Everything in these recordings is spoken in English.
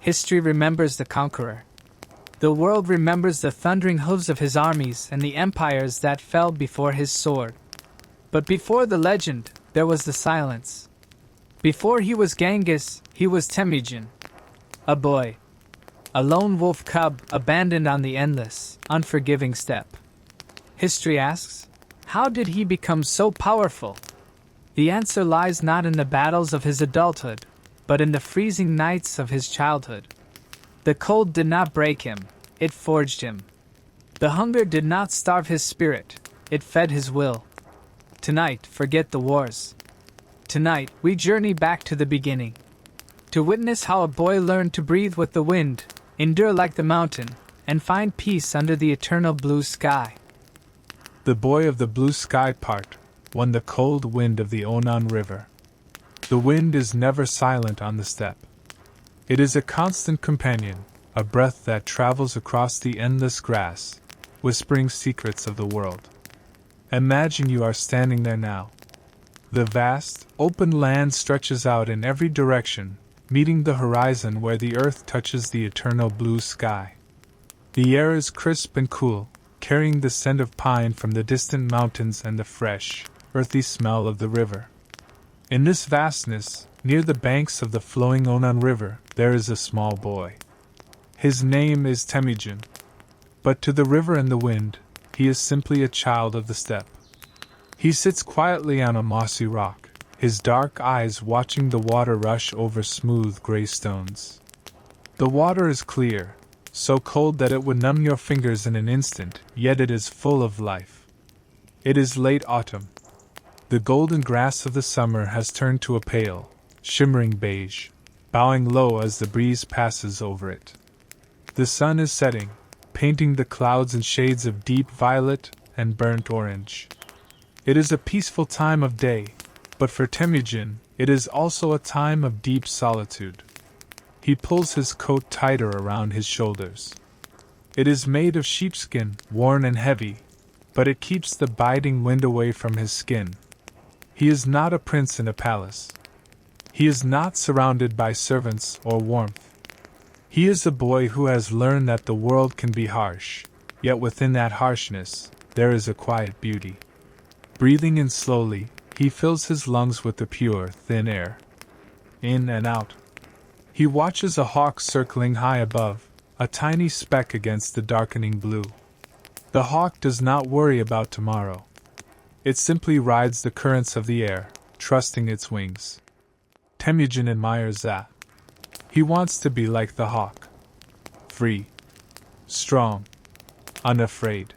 History remembers the conqueror. The world remembers the thundering hooves of his armies and the empires that fell before his sword. But before the legend, there was the silence. Before he was Genghis, he was Temujin. A boy. A lone wolf cub abandoned on the endless, unforgiving steppe. History asks, how did he become so powerful? The answer lies not in the battles of his adulthood, but in the freezing nights of his childhood. The cold did not break him, it forged him. The hunger did not starve his spirit, it fed his will. Tonight, forget the wars. Tonight, we journey back to the beginning. To witness how a boy learned to breathe with the wind, endure like the mountain, and find peace under the eternal blue sky. The boy of the blue sky part won the cold wind of the Onan River. The wind is never silent on the steppe. It is a constant companion, a breath that travels across the endless grass, whispering secrets of the world. Imagine you are standing there now. The vast, open land stretches out in every direction, meeting the horizon where the earth touches the eternal blue sky. The air is crisp and cool, carrying the scent of pine from the distant mountains and the fresh, earthy smell of the river. In this vastness, near the banks of the flowing Onan River, there is a small boy. His name is Temujin. But to the river and the wind, he is simply a child of the steppe. He sits quietly on a mossy rock, his dark eyes watching the water rush over smooth gray stones. The water is clear, so cold that it would numb your fingers in an instant, yet it is full of life. It is late autumn. The golden grass of the summer has turned to a pale, shimmering beige, bowing low as the breeze passes over it. The sun is setting, painting the clouds in shades of deep violet and burnt orange. It is a peaceful time of day, but for Temujin, it is also a time of deep solitude. He pulls his coat tighter around his shoulders. It is made of sheepskin, worn and heavy, but it keeps the biting wind away from his skin. He is not a prince in a palace. He is not surrounded by servants or warmth. He is a boy who has learned that the world can be harsh, yet within that harshness, there is a quiet beauty. Breathing in slowly, he fills his lungs with the pure, thin air. In and out. He watches a hawk circling high above, a tiny speck against the darkening blue. The hawk does not worry about tomorrow. It simply rides the currents of the air, trusting its wings. Temujin admires that. He wants to be like the hawk. Free. Strong. Unafraid.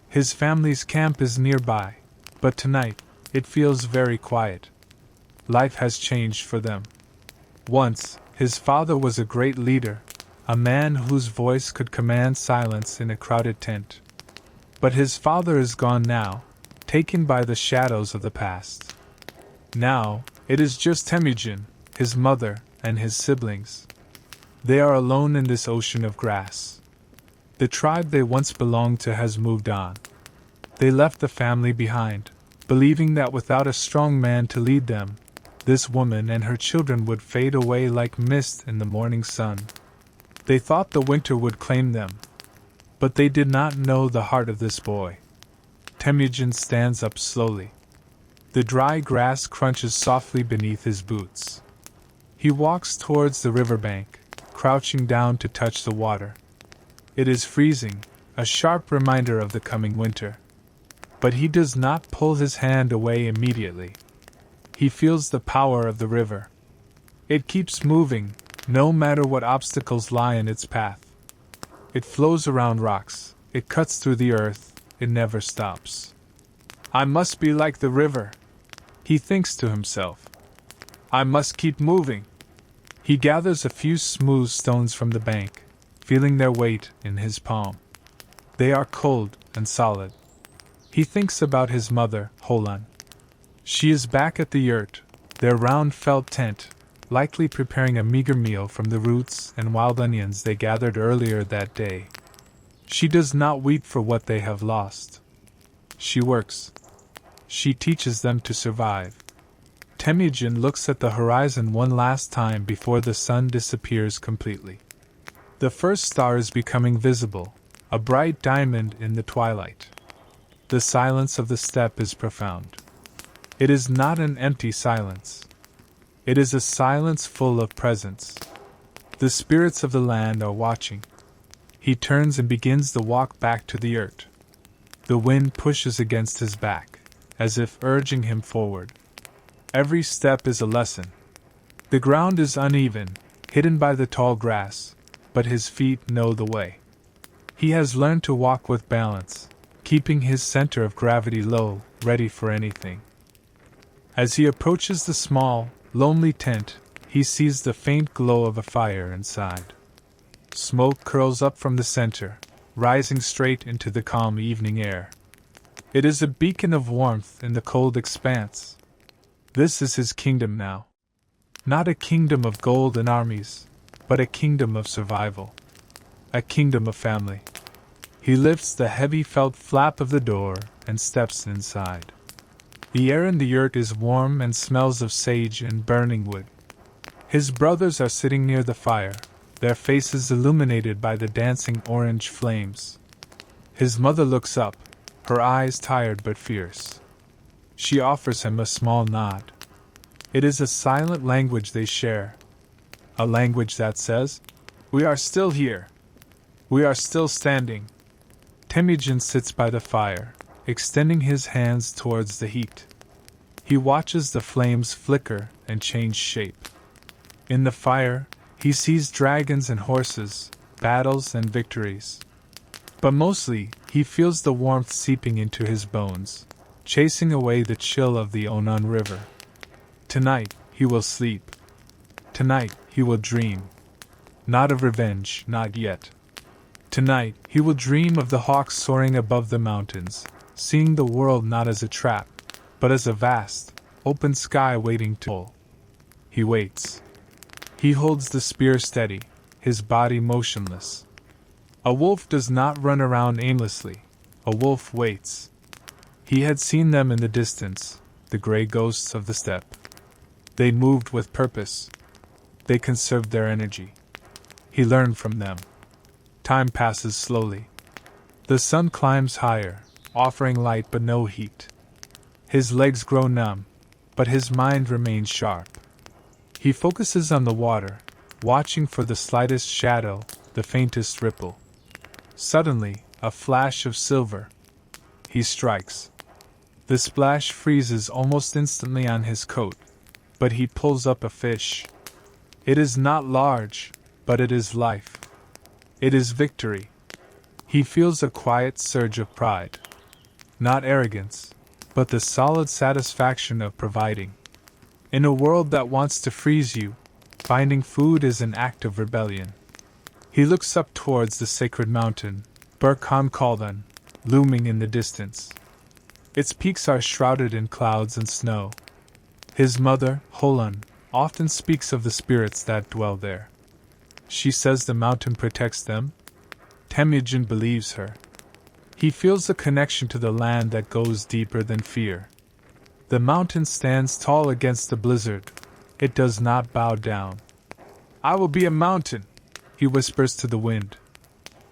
His family's camp is nearby, but tonight, it feels very quiet. Life has changed for them. Once, his father was a great leader, a man whose voice could command silence in a crowded tent. But his father is gone now, taken by the shadows of the past. Now, it is just Temujin, his mother, and his siblings. They are alone in this ocean of grass. The tribe they once belonged to has moved on. They left the family behind, believing that without a strong man to lead them, this woman and her children would fade away like mist in the morning sun. They thought the winter would claim them, but they did not know the heart of this boy. Temujin stands up slowly. The dry grass crunches softly beneath his boots. He walks towards the riverbank, crouching down to touch the water. It is freezing, a sharp reminder of the coming winter. But he does not pull his hand away immediately. He feels the power of the river. It keeps moving, no matter what obstacles lie in its path. It flows around rocks, it cuts through the earth, it never stops. I must be like the river, he thinks to himself. I must keep moving. He gathers a few smooth stones from the bank, feeling their weight in his palm. They are cold and solid. He thinks about his mother, Holan. She is back at the yurt, their round felt tent, likely preparing a meager meal from the roots and wild onions they gathered earlier that day. She does not weep for what they have lost. She works. She teaches them to survive. Temujin looks at the horizon one last time before the sun disappears completely. The first star is becoming visible, a bright diamond in the twilight. The silence of the steppe is profound. It is not an empty silence. It is a silence full of presence. The spirits of the land are watching. He turns and begins the walk back to the yurt. The wind pushes against his back, as if urging him forward. Every step is a lesson. The ground is uneven, hidden by the tall grass, but his feet know the way. He has learned to walk with balance, keeping his center of gravity low, ready for anything. As he approaches the small, lonely tent, he sees the faint glow of a fire inside. Smoke curls up from the center, rising straight into the calm evening air. It is a beacon of warmth in the cold expanse. This is his kingdom now. Not a kingdom of gold and armies, but a kingdom of survival. A kingdom of family. He lifts the heavy felt flap of the door and steps inside. The air in the yurt is warm and smells of sage and burning wood. His brothers are sitting near the fire, their faces illuminated by the dancing orange flames. His mother looks up, her eyes tired but fierce. She offers him a small nod. It is a silent language they share. A language that says, "We are still here. We are still standing." Temujin sits by the fire, extending his hands towards the heat. He watches the flames flicker and change shape. In the fire, he sees dragons and horses, battles and victories. But mostly, he feels the warmth seeping into his bones, chasing away the chill of the Onan River. Tonight, he will sleep. Tonight, he will dream. Not of revenge, not yet. Tonight, he will dream of the hawks soaring above the mountains, seeing the world not as a trap, but as a vast, open sky waiting to pull. He waits. He holds the spear steady, his body motionless. A wolf does not run around aimlessly. A wolf waits. He had seen them in the distance, the gray ghosts of the steppe. They moved with purpose. They conserved their energy. He learned from them. Time passes slowly. The sun climbs higher, offering light but no heat. His legs grow numb, but his mind remains sharp. He focuses on the water, watching for the slightest shadow, the faintest ripple. Suddenly, a flash of silver. He strikes. The splash freezes almost instantly on his coat, but he pulls up a fish. It is not large, but it is life. It is victory. He feels a quiet surge of pride. Not arrogance, but the solid satisfaction of providing. In a world that wants to freeze you, finding food is an act of rebellion. He looks up towards the sacred mountain, Burkhan Kaldan, looming in the distance. Its peaks are shrouded in clouds and snow. His mother, Holan, often speaks of the spirits that dwell there. She says the mountain protects them. Temujin believes her. He feels a connection to the land that goes deeper than fear. The mountain stands tall against the blizzard. It does not bow down. "I will be a mountain," he whispers to the wind.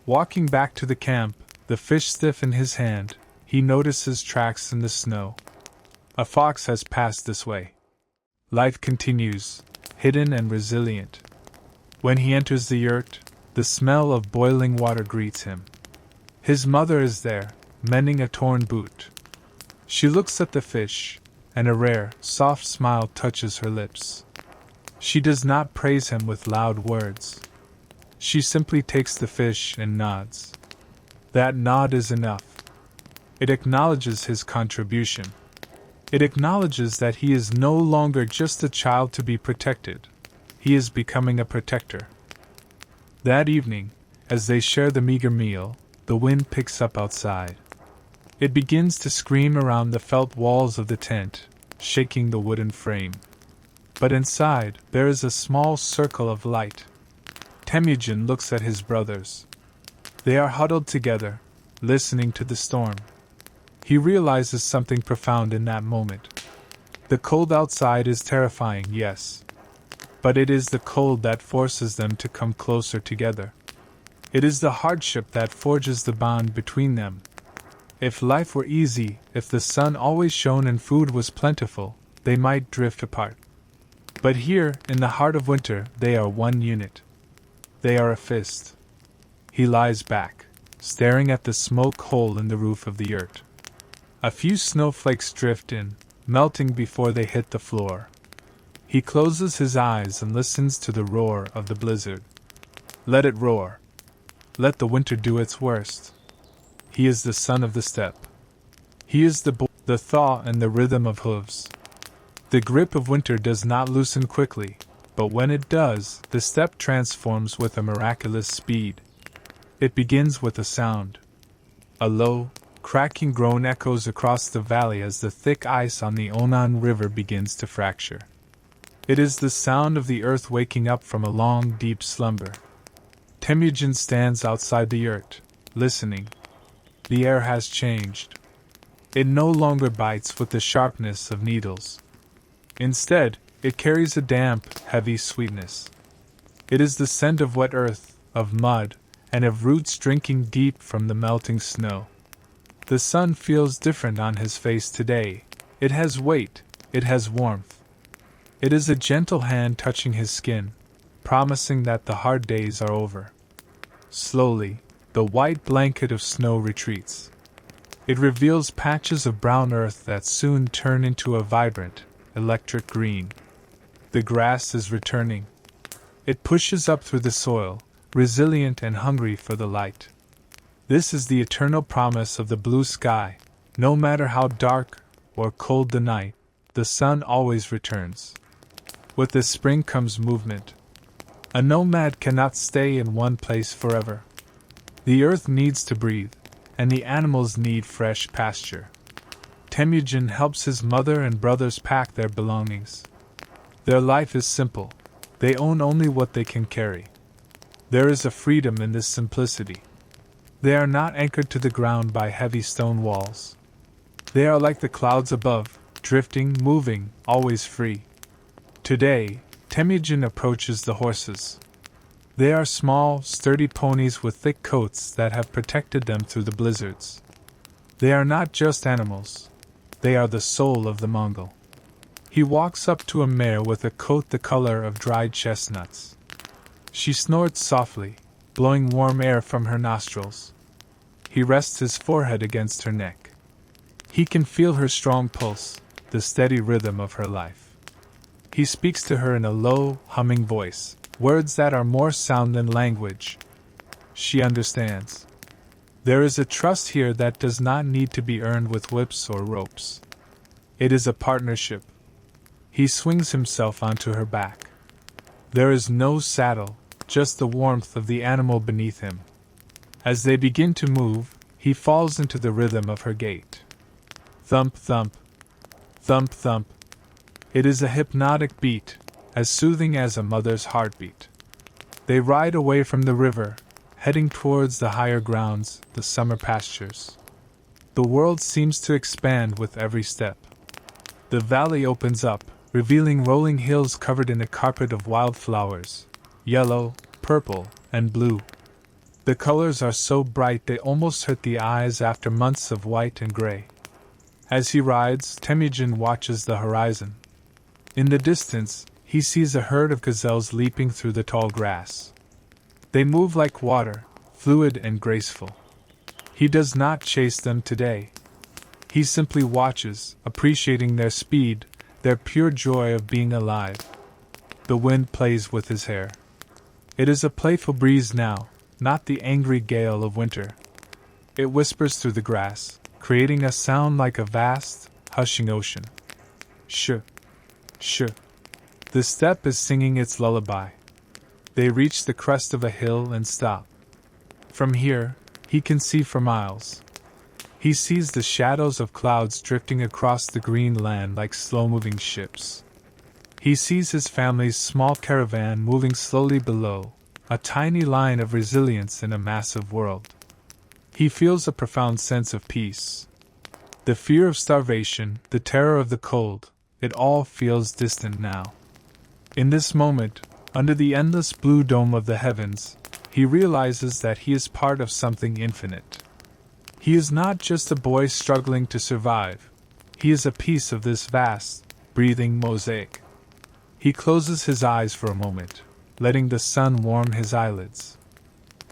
Walking back to the camp, the fish stiff in his hand, he notices tracks in the snow. A fox has passed this way. Life continues, hidden and resilient. When he enters the yurt, the smell of boiling water greets him. His mother is there, mending a torn boot. She looks at the fish, and a rare, soft smile touches her lips. She does not praise him with loud words. She simply takes the fish and nods. That nod is enough. It acknowledges his contribution. It acknowledges that he is no longer just a child to be protected. He is becoming a protector. That evening, as they share the meager meal, the wind picks up outside. It begins to scream around the felt walls of the tent, shaking the wooden frame. But inside, there is a small circle of light. Temujin looks at his brothers. They are huddled together, listening to the storm. He realizes something profound in that moment. The cold outside is terrifying, yes. But it is the cold that forces them to come closer together. It is the hardship that forges the bond between them. If life were easy, if the sun always shone and food was plentiful, they might drift apart. But here, in the heart of winter, they are one unit. They are a fist. He lies back, staring at the smoke hole in the roof of the yurt. A few snowflakes drift in, melting before they hit the floor. He closes his eyes and listens to the roar of the blizzard. Let it roar. Let the winter do its worst. He is the son of the steppe. He is the thaw and the rhythm of hooves. The grip of winter does not loosen quickly, but when it does, the steppe transforms with a miraculous speed. It begins with a sound. A low, cracking groan echoes across the valley as the thick ice on the Onan River begins to fracture. It is the sound of the earth waking up from a long, deep slumber. Temujin stands outside the yurt, listening. The air has changed. It no longer bites with the sharpness of needles. Instead, it carries a damp, heavy sweetness. It is the scent of wet earth, of mud, and of roots drinking deep from the melting snow. The sun feels different on his face today. It has weight, it has warmth. It is a gentle hand touching his skin, promising that the hard days are over. Slowly, the white blanket of snow retreats. It reveals patches of brown earth that soon turn into a vibrant, electric green. The grass is returning. It pushes up through the soil, resilient and hungry for the light. This is the eternal promise of the blue sky. No matter how dark or cold the night, the sun always returns. With the spring comes movement. A nomad cannot stay in one place forever. The earth needs to breathe, and the animals need fresh pasture. Temujin helps his mother and brothers pack their belongings. Their life is simple. They own only what they can carry. There is a freedom in this simplicity. They are not anchored to the ground by heavy stone walls. They are like the clouds above, drifting, moving, always free. Today, Temujin approaches the horses. They are small, sturdy ponies with thick coats that have protected them through the blizzards. They are not just animals. They are the soul of the Mongol. He walks up to a mare with a coat the color of dried chestnuts. She snorts softly, blowing warm air from her nostrils. He rests his forehead against her neck. He can feel her strong pulse, the steady rhythm of her life. He speaks to her in a low, humming voice, words that are more sound than language. She understands. There is a trust here that does not need to be earned with whips or ropes. It is a partnership. He swings himself onto her back. There is no saddle, just the warmth of the animal beneath him. As they begin to move, he falls into the rhythm of her gait. Thump, thump. Thump, thump. It is a hypnotic beat, as soothing as a mother's heartbeat. They ride away from the river, heading towards the higher grounds, the summer pastures. The world seems to expand with every step. The valley opens up, revealing rolling hills covered in a carpet of wildflowers, yellow, purple, and blue. The colors are so bright they almost hurt the eyes after months of white and gray. As he rides, Temujin watches the horizon. In the distance, he sees a herd of gazelles leaping through the tall grass. They move like water, fluid and graceful. He does not chase them today. He simply watches, appreciating their speed, their pure joy of being alive. The wind plays with his hair. It is a playful breeze now, not the angry gale of winter. It whispers through the grass, creating a sound like a vast, hushing ocean. Shh. Shh. The steppe is singing its lullaby. They reach the crest of a hill and stop. From here, he can see for miles. He sees the shadows of clouds drifting across the green land like slow-moving ships. He sees his family's small caravan moving slowly below, a tiny line of resilience in a massive world. He feels a profound sense of peace. The fear of starvation, the terror of the cold, it all feels distant now. In this moment, under the endless blue dome of the heavens, he realizes that he is part of something infinite. He is not just a boy struggling to survive, he is a piece of this vast, breathing mosaic. He closes his eyes for a moment, letting the sun warm his eyelids.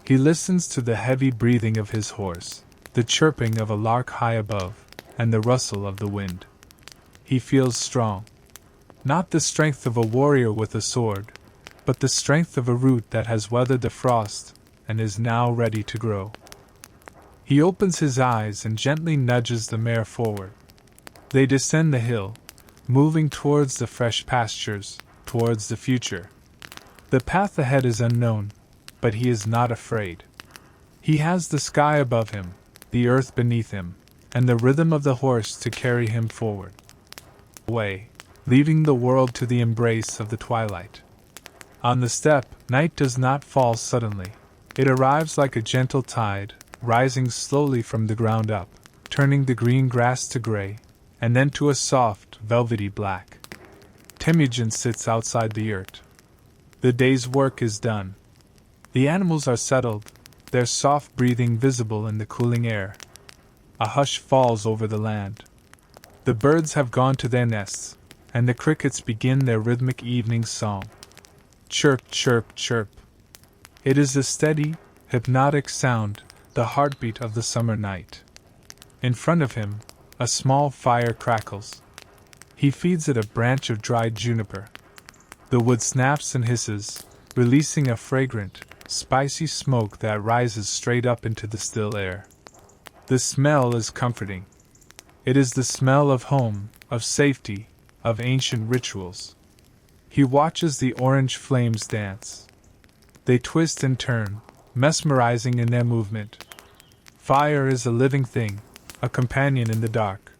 He listens to the heavy breathing of his horse, the chirping of a lark high above, and the rustle of the wind. He feels strong. Not the strength of a warrior with a sword, but the strength of a root that has weathered the frost and is now ready to grow. He opens his eyes and gently nudges the mare forward. They descend the hill, moving towards the fresh pastures, towards the future. The path ahead is unknown, but he is not afraid. He has the sky above him, the earth beneath him, and the rhythm of the horse to carry him forward. Away, leaving the world to the embrace of the twilight. On the steppe, night does not fall suddenly. It arrives like a gentle tide, rising slowly from the ground up, turning the green grass to gray, and then to a soft, velvety black. Temujin sits outside the yurt. The day's work is done. The animals are settled, their soft breathing visible in the cooling air. A hush falls over the land. The birds have gone to their nests, and the crickets begin their rhythmic evening song. Chirp, chirp, chirp. It is a steady, hypnotic sound, the heartbeat of the summer night. In front of him, a small fire crackles. He feeds it a branch of dried juniper. The wood snaps and hisses, releasing a fragrant, spicy smoke that rises straight up into the still air. The smell is comforting. It is the smell of home, of safety, of ancient rituals. He watches the orange flames dance. They twist and turn, mesmerizing in their movement. Fire is a living thing, a companion in the dark.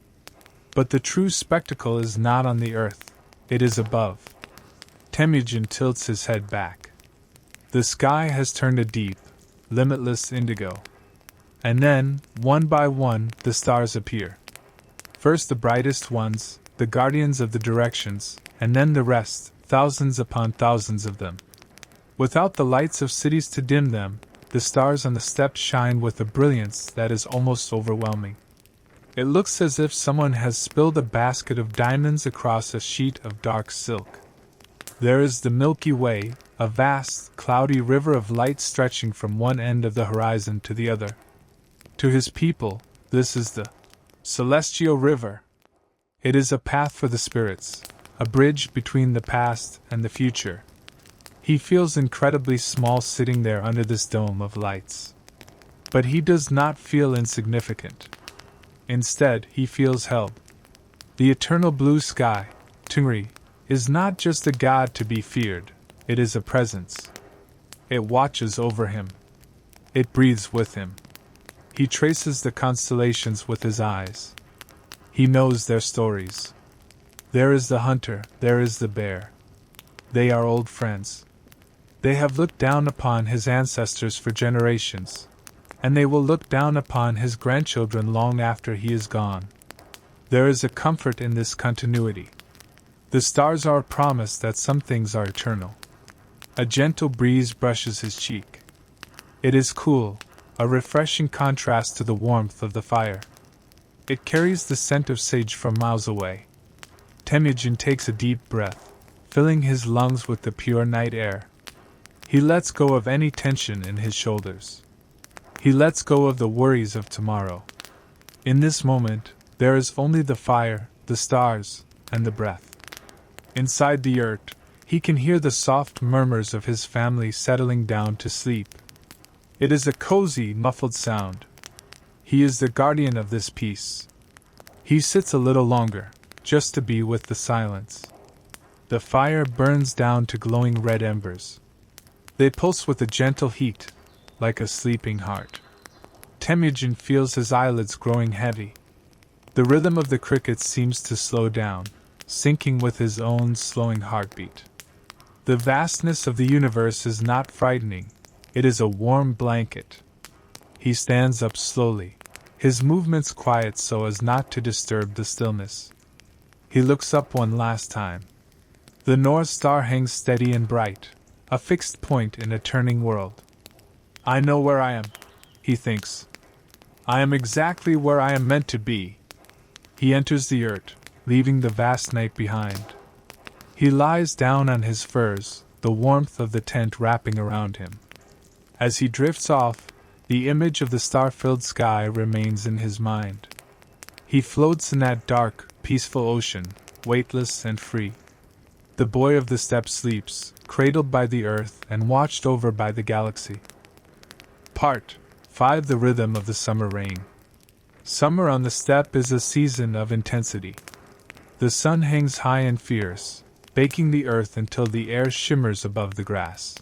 But the true spectacle is not on the earth, it is above. Temujin tilts his head back. The sky has turned a deep, limitless indigo. And then, one by one, the stars appear. First the brightest ones, the guardians of the directions, and then the rest, thousands upon thousands of them. Without the lights of cities to dim them, the stars on the steppe shine with a brilliance that is almost overwhelming. It looks as if someone has spilled a basket of diamonds across a sheet of dark silk. There is the Milky Way, a vast, cloudy river of light stretching from one end of the horizon to the other. To his people, this is the Celestial River. It is a path for the spirits, a bridge between the past and the future. He feels incredibly small sitting there under this dome of lights. But he does not feel insignificant. Instead, he feels held. The eternal blue sky, Tungri, is not just a god to be feared, it is a presence. It watches over him. It breathes with him. He traces the constellations with his eyes. He knows their stories. There is the hunter, there is the bear. They are old friends. They have looked down upon his ancestors for generations, and they will look down upon his grandchildren long after he is gone. There is a comfort in this continuity. The stars are a promise that some things are eternal. A gentle breeze brushes his cheek. It is cool, a refreshing contrast to the warmth of the fire. It carries the scent of sage from miles away. Temujin takes a deep breath, filling his lungs with the pure night air. He lets go of any tension in his shoulders. He lets go of the worries of tomorrow. In this moment, there is only the fire, the stars, and the breath. Inside the yurt, he can hear the soft murmurs of his family settling down to sleep. It is a cozy, muffled sound. He is the guardian of this peace. He sits a little longer, just to be with the silence. The fire burns down to glowing red embers. They pulse with a gentle heat, like a sleeping heart. Temujin feels his eyelids growing heavy. The rhythm of the crickets seems to slow down, syncing with his own slowing heartbeat. The vastness of the universe is not frightening, it is a warm blanket. He stands up slowly, his movements quiet so as not to disturb the stillness. He looks up one last time. The North Star hangs steady and bright, a fixed point in a turning world. I know where I am, he thinks. I am exactly where I am meant to be. He enters the yurt, leaving the vast night behind. He lies down on his furs, the warmth of the tent wrapping around him. As he drifts off, the image of the star-filled sky remains in his mind. He floats in that dark, peaceful ocean, weightless and free. The boy of the steppe sleeps, cradled by the earth and watched over by the galaxy. Part 5. The rhythm of the summer rain. Summer on the steppe is a season of intensity. The sun hangs high and fierce, baking the earth until the air shimmers above the grass.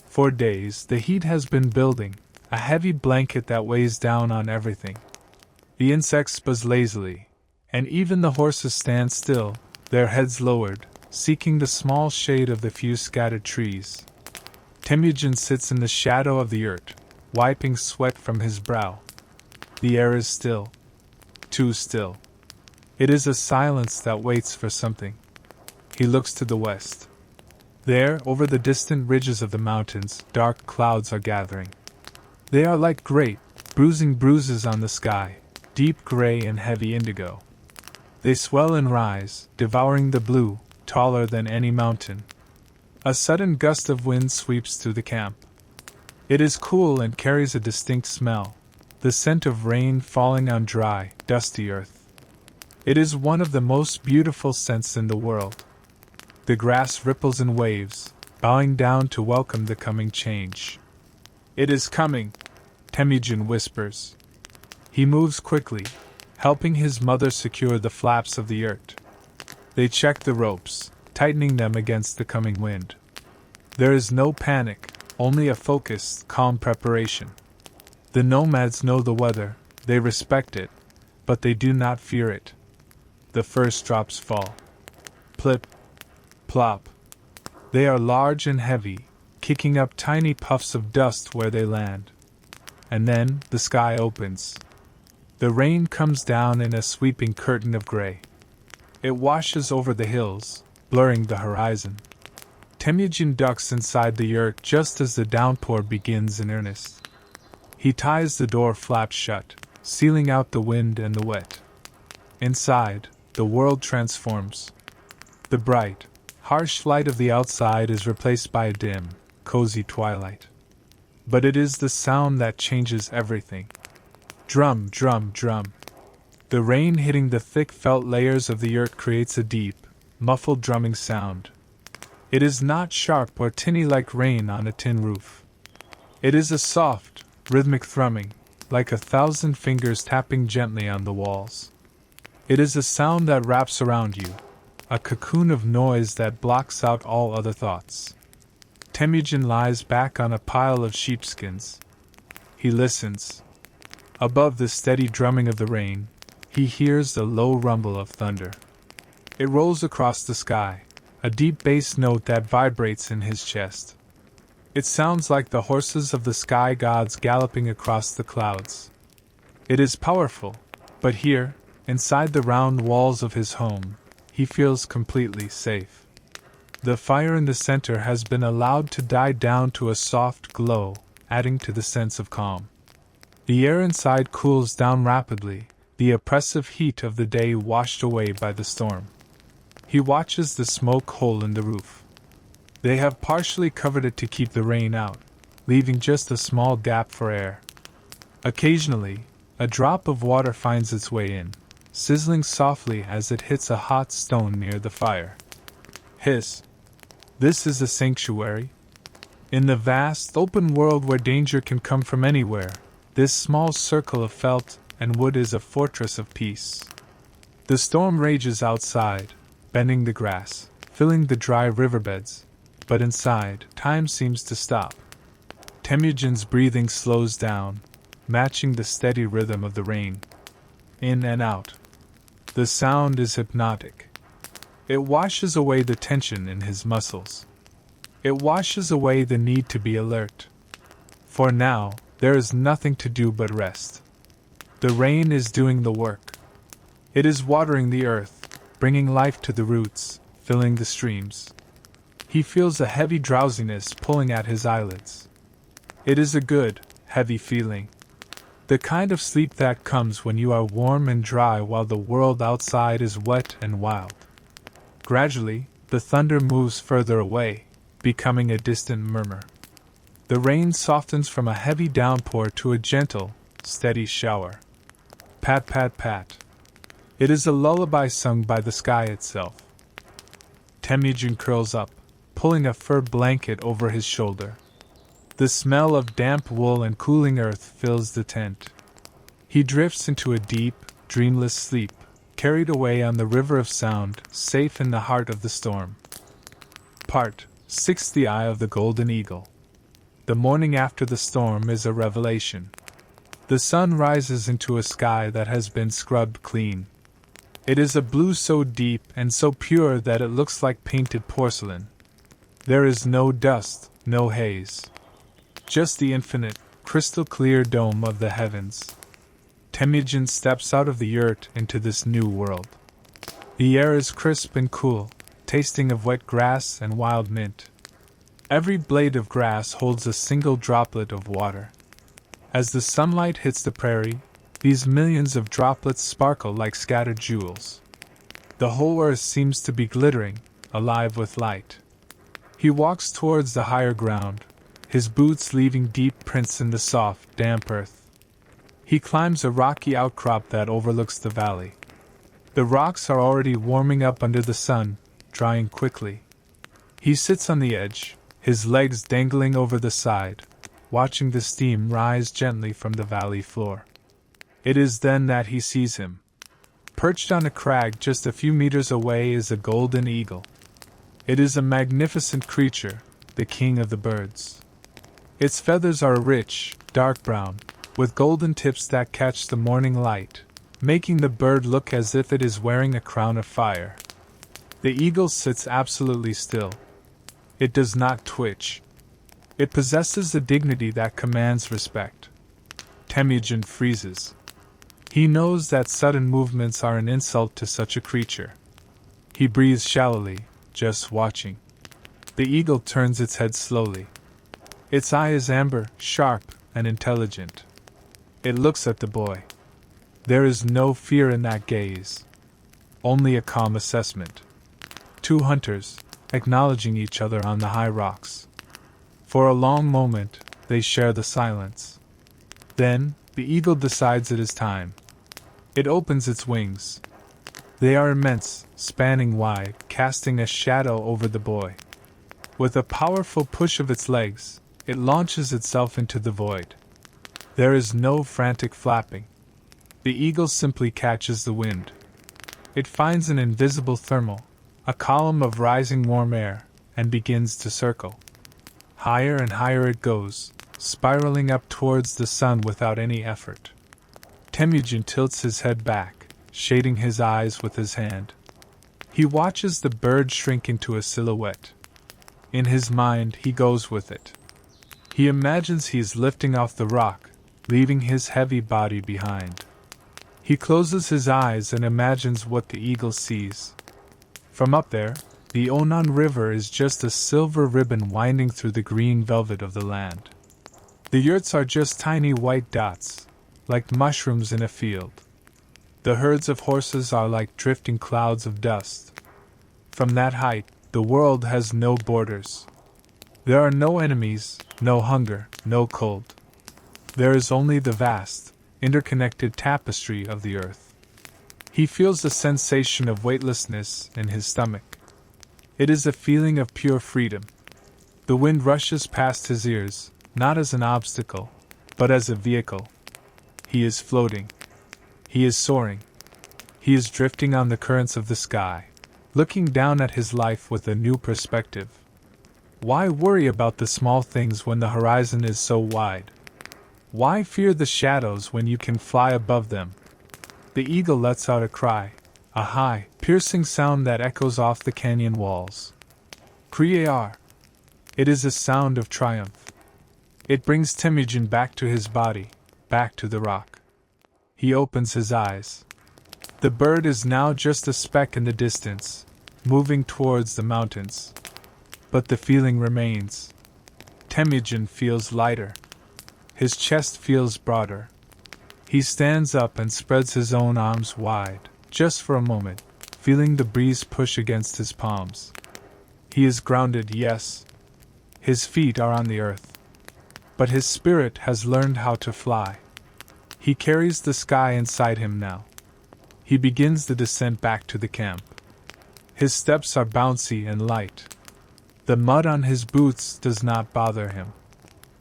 For days, the heat has been building, a heavy blanket that weighs down on everything. The insects buzz lazily, and even the horses stand still, their heads lowered, seeking the small shade of the few scattered trees. Temujin sits in the shadow of the yurt, wiping sweat from his brow. The air is still. Too still. It is a silence that waits for something. He looks to the west. There, over the distant ridges of the mountains, dark clouds are gathering. They are like great, bruising bruises on the sky, deep gray and heavy indigo. They swell and rise, devouring the blue, taller than any mountain. A sudden gust of wind sweeps through the camp. It is cool and carries a distinct smell, the scent of rain falling on dry, dusty earth. It is one of the most beautiful scents in the world. The grass ripples in waves, bowing down to welcome the coming change. It is coming, Temujin whispers. He moves quickly, helping his mother secure the flaps of the yurt. They check the ropes, tightening them against the coming wind. There is no panic, only a focused, calm preparation. The nomads know the weather, they respect it, but they do not fear it. The first drops fall. Plip, plop. They are large and heavy, kicking up tiny puffs of dust where they land. And then, the sky opens. The rain comes down in a sweeping curtain of gray. It washes over the hills, blurring the horizon. Temujin ducks inside the yurt just as the downpour begins in earnest. He ties the door flap shut, sealing out the wind and the wet. Inside, the world transforms. The bright, harsh light of the outside is replaced by a dim, cozy twilight. But it is the sound that changes everything. Drum, drum, drum. The rain hitting the thick felt layers of the yurt creates a deep, muffled drumming sound. It is not sharp or tinny like rain on a tin roof. It is a soft, rhythmic thrumming, like 1,000 fingers tapping gently on the walls. It is a sound that wraps around you, a cocoon of noise that blocks out all other thoughts. Temujin lies back on a pile of sheepskins. He listens. Above the steady drumming of the rain, he hears the low rumble of thunder. It rolls across the sky, a deep bass note that vibrates in his chest. It sounds like the horses of the sky gods galloping across the clouds. It is powerful, but here, inside the round walls of his home, he feels completely safe. The fire in the center has been allowed to die down to a soft glow, adding to the sense of calm. The air inside cools down rapidly, the oppressive heat of the day washed away by the storm. He watches the smoke hole in the roof. They have partially covered it to keep the rain out, leaving just a small gap for air. Occasionally, a drop of water finds its way in, sizzling softly as it hits a hot stone near the fire. Hiss. This is a sanctuary. In the vast, open world where danger can come from anywhere, this small circle of felt and wood is a fortress of peace. The storm rages outside, bending the grass, filling the dry riverbeds, but inside, time seems to stop. Temujin's breathing slows down, matching the steady rhythm of the rain. In and out. The sound is hypnotic. It washes away the tension in his muscles. It washes away the need to be alert. For now, there is nothing to do but rest. The rain is doing the work. It is watering the earth, bringing life to the roots, filling the streams. He feels a heavy drowsiness pulling at his eyelids. It is a good, heavy feeling. The kind of sleep that comes when you are warm and dry while the world outside is wet and wild. Gradually, the thunder moves further away, becoming a distant murmur. The rain softens from a heavy downpour to a gentle, steady shower. Pat, pat, pat. It is a lullaby sung by the sky itself. Temujin curls up, pulling a fur blanket over his shoulder. The smell of damp wool and cooling earth fills the tent. He drifts into a deep, dreamless sleep, carried away on the river of sound, safe in the heart of the storm. Part 6. The Eye of the Golden Eagle. The morning after the storm is a revelation. The sun rises into a sky that has been scrubbed clean. It is a blue so deep and so pure that it looks like painted porcelain. There is no dust, no haze. Just the infinite, crystal-clear dome of the heavens. Temujin steps out of the yurt into this new world. The air is crisp and cool, tasting of wet grass and wild mint. Every blade of grass holds a single droplet of water. As the sunlight hits the prairie, these millions of droplets sparkle like scattered jewels. The whole earth seems to be glittering, alive with light. He walks towards the higher ground, his boots leaving deep prints in the soft, damp earth. He climbs a rocky outcrop that overlooks the valley. The rocks are already warming up under the sun, drying quickly. He sits on the edge, his legs dangling over the side, watching the steam rise gently from the valley floor. It is then that he sees him. Perched on a crag just a few meters away is a golden eagle. It is a magnificent creature, the king of the birds. Its feathers are rich, dark brown, with golden tips that catch the morning light, making the bird look as if it is wearing a crown of fire. The eagle sits absolutely still. It does not twitch. It possesses a dignity that commands respect. Temujin freezes. He knows that sudden movements are an insult to such a creature. He breathes shallowly, just watching. The eagle turns its head slowly. Its eye is amber, sharp, and intelligent. It looks at the boy. There is no fear in that gaze. Only a calm assessment. Two hunters, acknowledging each other on the high rocks. For a long moment, they share the silence. Then, the eagle decides it is time. It opens its wings. They are immense, spanning wide, casting a shadow over the boy. With a powerful push of its legs, it launches itself into the void. There is no frantic flapping. The eagle simply catches the wind. It finds an invisible thermal, a column of rising warm air, and begins to circle. Higher and higher it goes, spiraling up towards the sun without any effort. Temujin tilts his head back, shading his eyes with his hand. He watches the bird shrink into a silhouette. In his mind, he goes with it. He imagines he is lifting off the rock, leaving his heavy body behind. He closes his eyes and imagines what the eagle sees. From up there, the Onan River is just a silver ribbon winding through the green velvet of the land. The yurts are just tiny white dots, like mushrooms in a field. The herds of horses are like drifting clouds of dust. From that height, the world has no borders. There are no enemies, no hunger, no cold. There is only the vast, interconnected tapestry of the earth. He feels a sensation of weightlessness in his stomach. It is a feeling of pure freedom. The wind rushes past his ears, not as an obstacle, but as a vehicle. He is floating. He is soaring. He is drifting on the currents of the sky, looking down at his life with a new perspective. Why worry about the small things when the horizon is so wide? Why fear the shadows when you can fly above them? The eagle lets out a cry, a high, piercing sound that echoes off the canyon walls. Kriar. It is a sound of triumph. It brings Temujin back to his body, back to the rock. He opens his eyes. The bird is now just a speck in the distance, moving towards the mountains. But the feeling remains. Temujin feels lighter. His chest feels broader. He stands up and spreads his own arms wide, just for a moment, feeling the breeze push against his palms. He is grounded, yes. His feet are on the earth. But his spirit has learned how to fly. He carries the sky inside him now. He begins the descent back to the camp. His steps are bouncy and light. The mud on his boots does not bother him.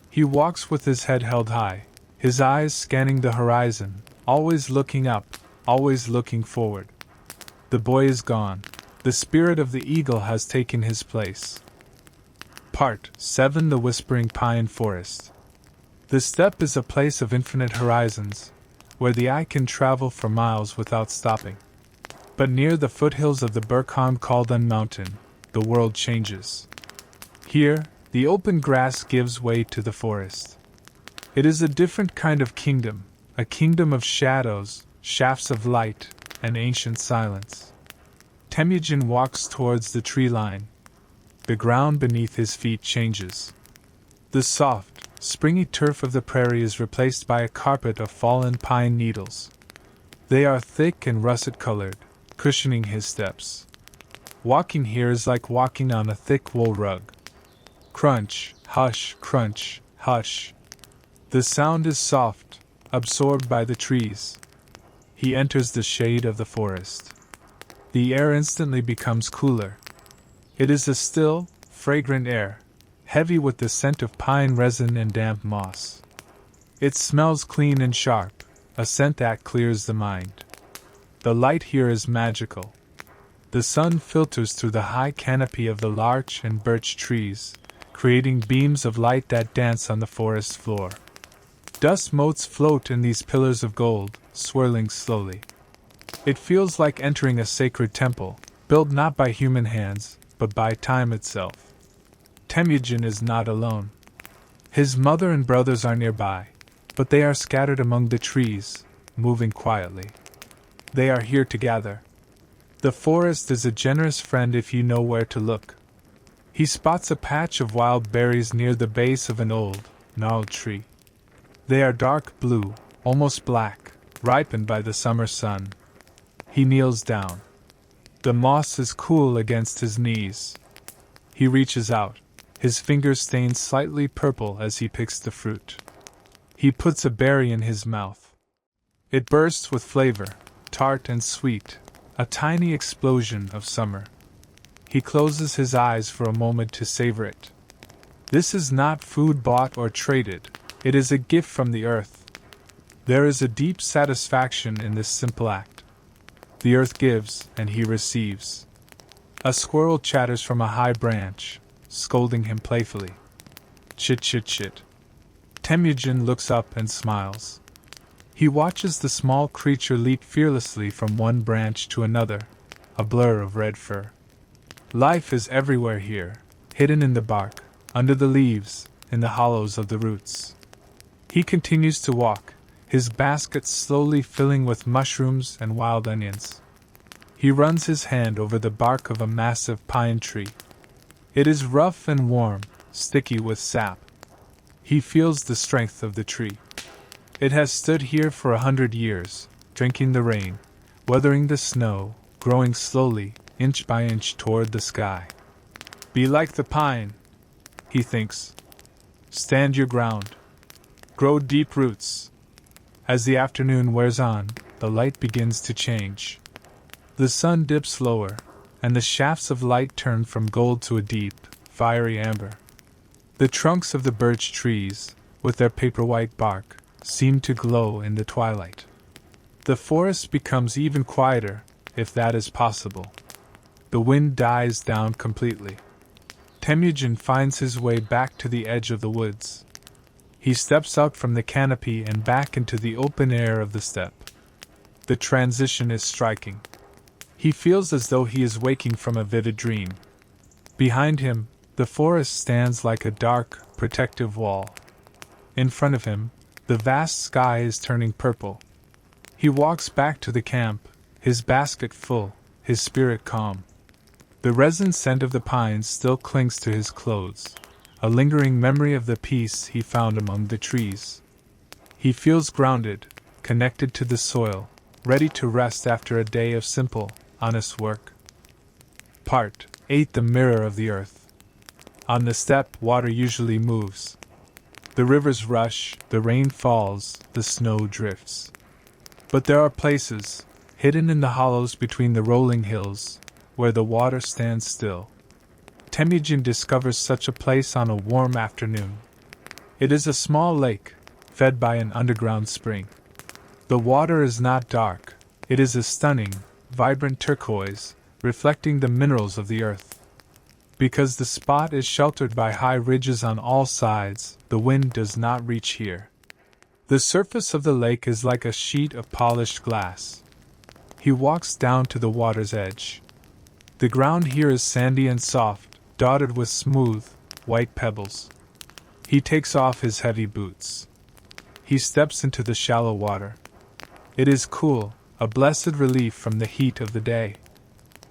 He walks with his head held high, his eyes scanning the horizon, always looking up, always looking forward. The boy is gone. The spirit of the eagle has taken his place. Part 7: The Whispering Pine Forest. The steppe is a place of infinite horizons, where the eye can travel for miles without stopping. But near the foothills of the Burkhan-Khaldan mountain, the world changes. Here, the open grass gives way to the forest. It is a different kind of kingdom, a kingdom of shadows, shafts of light, and ancient silence. Temujin walks towards the tree line. The ground beneath his feet changes. The soft, springy turf of the prairie is replaced by a carpet of fallen pine needles. They are thick and russet-colored, cushioning his steps. Walking here is like walking on a thick wool rug. Crunch, hush, crunch, hush. The sound is soft, absorbed by the trees. He enters the shade of the forest. The air instantly becomes cooler. It is a still, fragrant air, heavy with the scent of pine resin and damp moss. It smells clean and sharp, a scent that clears the mind. The light here is magical. The sun filters through the high canopy of the larch and birch trees, creating beams of light that dance on the forest floor. Dust motes float in these pillars of gold, swirling slowly. It feels like entering a sacred temple, built not by human hands, but by time itself. Temujin is not alone. His mother and brothers are nearby, but they are scattered among the trees, moving quietly. They are here to gather. The forest is a generous friend if you know where to look. He spots a patch of wild berries near the base of an old, gnarled tree. They are dark blue, almost black, ripened by the summer sun. He kneels down. The moss is cool against his knees. He reaches out, his fingers stained slightly purple as he picks the fruit. He puts a berry in his mouth. It bursts with flavor, tart and sweet, a tiny explosion of summer. He closes his eyes for a moment to savor it. This is not food bought or traded, it is a gift from the earth. There is a deep satisfaction in this simple act. The earth gives, and he receives. A squirrel chatters from a high branch, scolding him playfully. Chit chit chit. Temujin looks up and smiles. He watches the small creature leap fearlessly from one branch to another, a blur of red fur. Life is everywhere here, hidden in the bark, under the leaves, in the hollows of the roots. He continues to walk, his basket slowly filling with mushrooms and wild onions. He runs his hand over the bark of a massive pine tree. It is rough and warm, sticky with sap. He feels the strength of the tree. It has stood here for 100 years, drinking the rain, weathering the snow, growing slowly, inch by inch toward the sky. Be like the pine, he thinks. Stand your ground. Grow deep roots. As the afternoon wears on, the light begins to change. The sun dips lower, and the shafts of light turn from gold to a deep, fiery amber. The trunks of the birch trees, with their paper-white bark, seem to glow in the twilight. The forest becomes even quieter, if that is possible. The wind dies down completely. Temujin finds his way back to the edge of the woods. He steps out from the canopy and back into the open air of the steppe. The transition is striking. He feels as though he is waking from a vivid dream. Behind him, the forest stands like a dark, protective wall. In front of him, the vast sky is turning purple. He walks back to the camp, his basket full, his spirit calm. The resin scent of the pines still clings to his clothes, a lingering memory of the peace he found among the trees. He feels grounded, connected to the soil, ready to rest after a day of simple, honest work. Part 8. The Mirror of the Earth. On the steppe, water usually moves. The rivers rush, the rain falls, the snow drifts. But there are places, hidden in the hollows between the rolling hills, where the water stands still. Temujin discovers such a place on a warm afternoon. It is a small lake, fed by an underground spring. The water is not dark, it is a stunning, vibrant turquoise, reflecting the minerals of the earth. Because the spot is sheltered by high ridges on all sides, the wind does not reach here. The surface of the lake is like a sheet of polished glass. He walks down to the water's edge. The ground here is sandy and soft, dotted with smooth, white pebbles. He takes off his heavy boots. He steps into the shallow water. It is cool, a blessed relief from the heat of the day.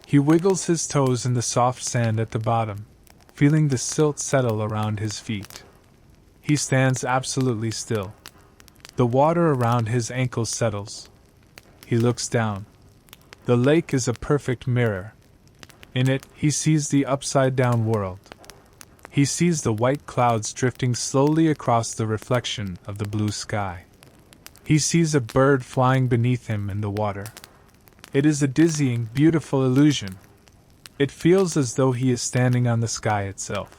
He wiggles his toes in the soft sand at the bottom, feeling the silt settle around his feet. He stands absolutely still. The water around his ankles settles. He looks down. The lake is a perfect mirror. In it, he sees the upside-down world. He sees the white clouds drifting slowly across the reflection of the blue sky. He sees a bird flying beneath him in the water. It is a dizzying, beautiful illusion. It feels as though he is standing on the sky itself.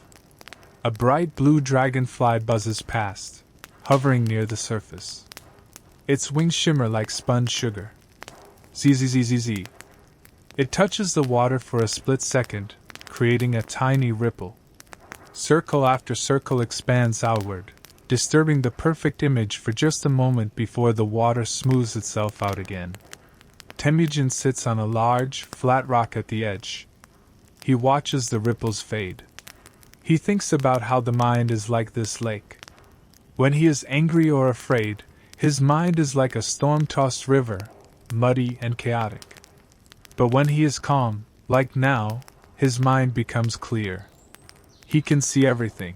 A bright blue dragonfly buzzes past, hovering near the surface. Its wings shimmer like spun sugar. Zzz. It touches the water for a split second, creating a tiny ripple. Circle after circle expands outward, disturbing the perfect image for just a moment before the water smooths itself out again. Temujin sits on a large, flat rock at the edge. He watches the ripples fade. He thinks about how the mind is like this lake. When he is angry or afraid, his mind is like a storm-tossed river, muddy and chaotic. But when he is calm, like now, his mind becomes clear. He can see everything.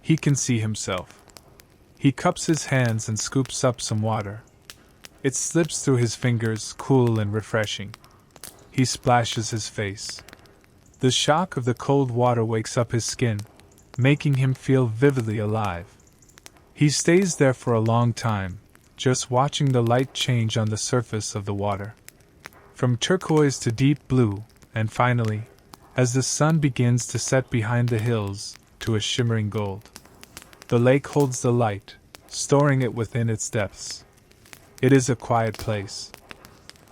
He can see himself. He cups his hands and scoops up some water. It slips through his fingers, cool and refreshing. He splashes his face. The shock of the cold water wakes up his skin, making him feel vividly alive. He stays there for a long time, just watching the light change on the surface of the water. From turquoise to deep blue, and finally, as the sun begins to set behind the hills, to a shimmering gold. The lake holds the light, storing it within its depths. It is a quiet place.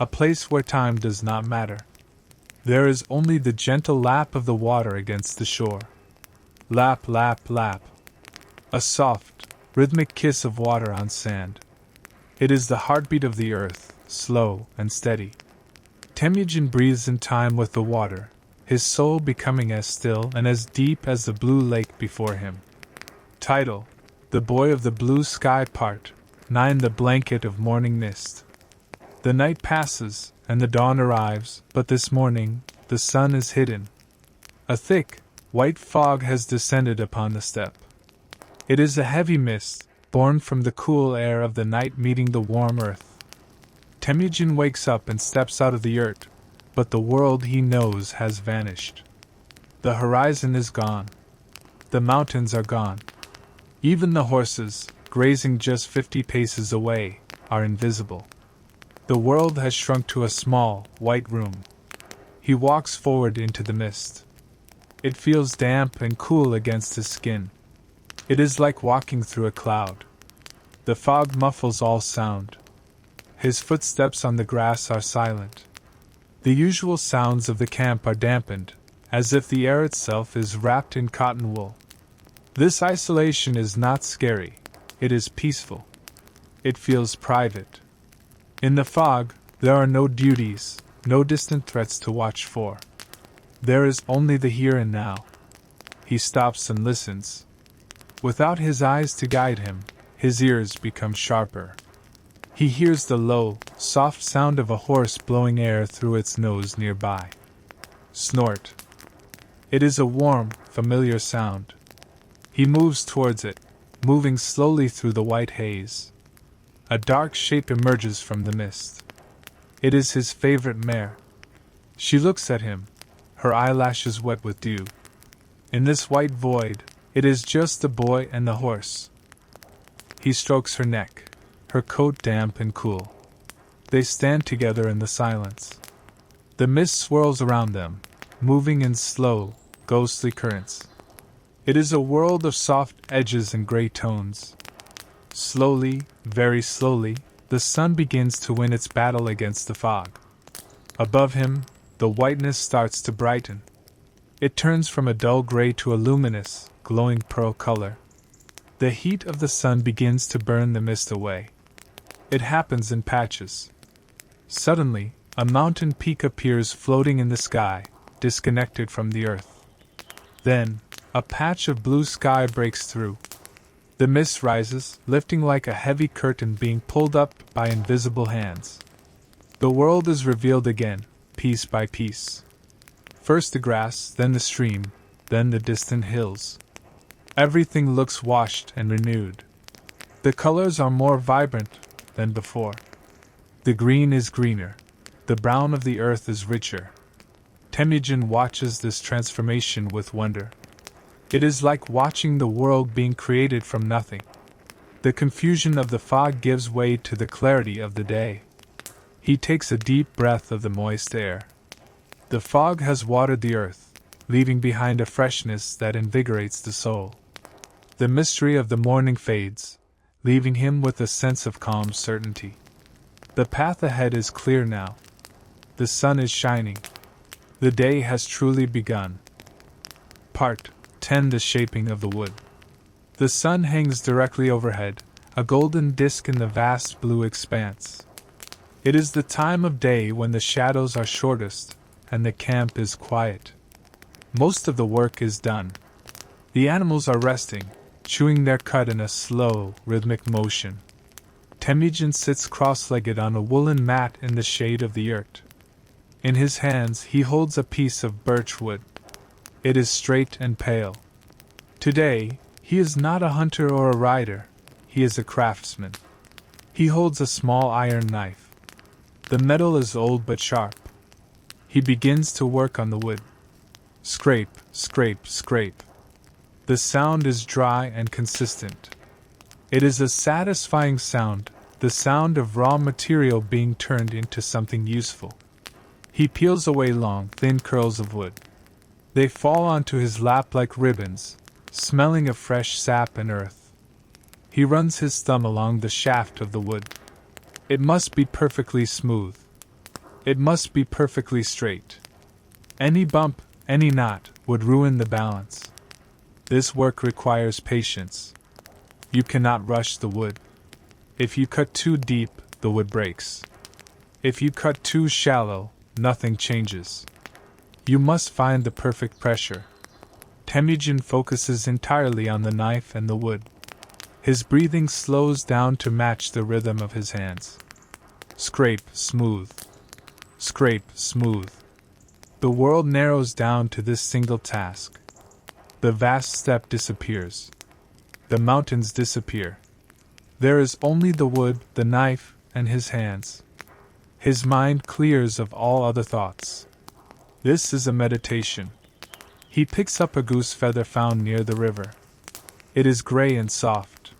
A place where time does not matter. There is only the gentle lap of the water against the shore. Lap, lap, lap. A soft, rhythmic kiss of water on sand. It is the heartbeat of the earth, slow and steady. Temujin breathes in time with the water, his soul becoming as still and as deep as the blue lake before him. Title: The Boy of the Blue Sky. Part 9. The Blanket of Morning Mist. The night passes, and the dawn arrives, but this morning, the sun is hidden. A thick, white fog has descended upon the steppe. It is a heavy mist, born from the cool air of the night meeting the warm earth. Temujin wakes up and steps out of the yurt, but the world he knows has vanished. The horizon is gone. The mountains are gone. Even the horses, grazing just 50 paces away, are invisible. The world has shrunk to a small, white room. He walks forward into the mist. It feels damp and cool against his skin. It is like walking through a cloud. The fog muffles all sound. His footsteps on the grass are silent. The usual sounds of the camp are dampened, as if the air itself is wrapped in cotton wool. This isolation is not scary. It is peaceful. It feels private. In the fog, there are no duties, no distant threats to watch for. There is only the here and now. He stops and listens. Without his eyes to guide him, his ears become sharper. He hears the low, soft sound of a horse blowing air through its nose nearby. Snort. It is a warm, familiar sound. He moves towards it, moving slowly through the white haze. A dark shape emerges from the mist. It is his favorite mare. She looks at him, her eyelashes wet with dew. In this white void, it is just the boy and the horse. He strokes her neck, her coat damp and cool. They stand together in the silence. The mist swirls around them, moving in slow, ghostly currents. It is a world of soft edges and gray tones. Slowly, very slowly, the sun begins to win its battle against the fog. Above him, the whiteness starts to brighten. It turns from a dull gray to a luminous, glowing pearl color. The heat of the sun begins to burn the mist away. It happens in patches. Suddenly, a mountain peak appears floating in the sky, disconnected from the earth. Then, a patch of blue sky breaks through. The mist rises, lifting like a heavy curtain being pulled up by invisible hands. The world is revealed again, piece by piece. First the grass, then the stream, then the distant hills. Everything looks washed and renewed. The colors are more vibrant than before. The green is greener. The brown of the earth is richer. Temujin watches this transformation with wonder. It is like watching the world being created from nothing. The confusion of the fog gives way to the clarity of the day. He takes a deep breath of the moist air. The fog has watered the earth, leaving behind a freshness that invigorates the soul. The mystery of the morning fades, leaving him with a sense of calm certainty. The path ahead is clear now. The sun is shining. The day has truly begun. Part 10. The shaping of the wood. The sun hangs directly overhead, a golden disk in the vast blue expanse. It is the time of day when the shadows are shortest, and the camp is quiet. Most of the work is done. The animals are resting, chewing their cud in a slow, rhythmic motion. Temujin sits cross-legged on a woolen mat in the shade of the yurt. In his hands he holds a piece of birch wood. It is straight and pale. Today, he is not a hunter or a rider, he is a craftsman. He holds a small iron knife. The metal is old but sharp. He begins to work on the wood. Scrape, scrape, scrape. The sound is dry and consistent. It is a satisfying sound, the sound of raw material being turned into something useful. He peels away long, thin curls of wood. They fall onto his lap like ribbons, smelling of fresh sap and earth. He runs his thumb along the shaft of the wood. It must be perfectly smooth. It must be perfectly straight. Any bump, any knot, would ruin the balance. This work requires patience. You cannot rush the wood. If you cut too deep, the wood breaks. If you cut too shallow, nothing changes. You must find the perfect pressure. Temujin focuses entirely on the knife and the wood. His breathing slows down to match the rhythm of his hands. Scrape, smooth. Scrape, smooth. The world narrows down to this single task. The vast steppe disappears. The mountains disappear. There is only the wood, the knife, and his hands. His mind clears of all other thoughts. This is a meditation. He picks up a goose feather found near the river. It is gray and soft.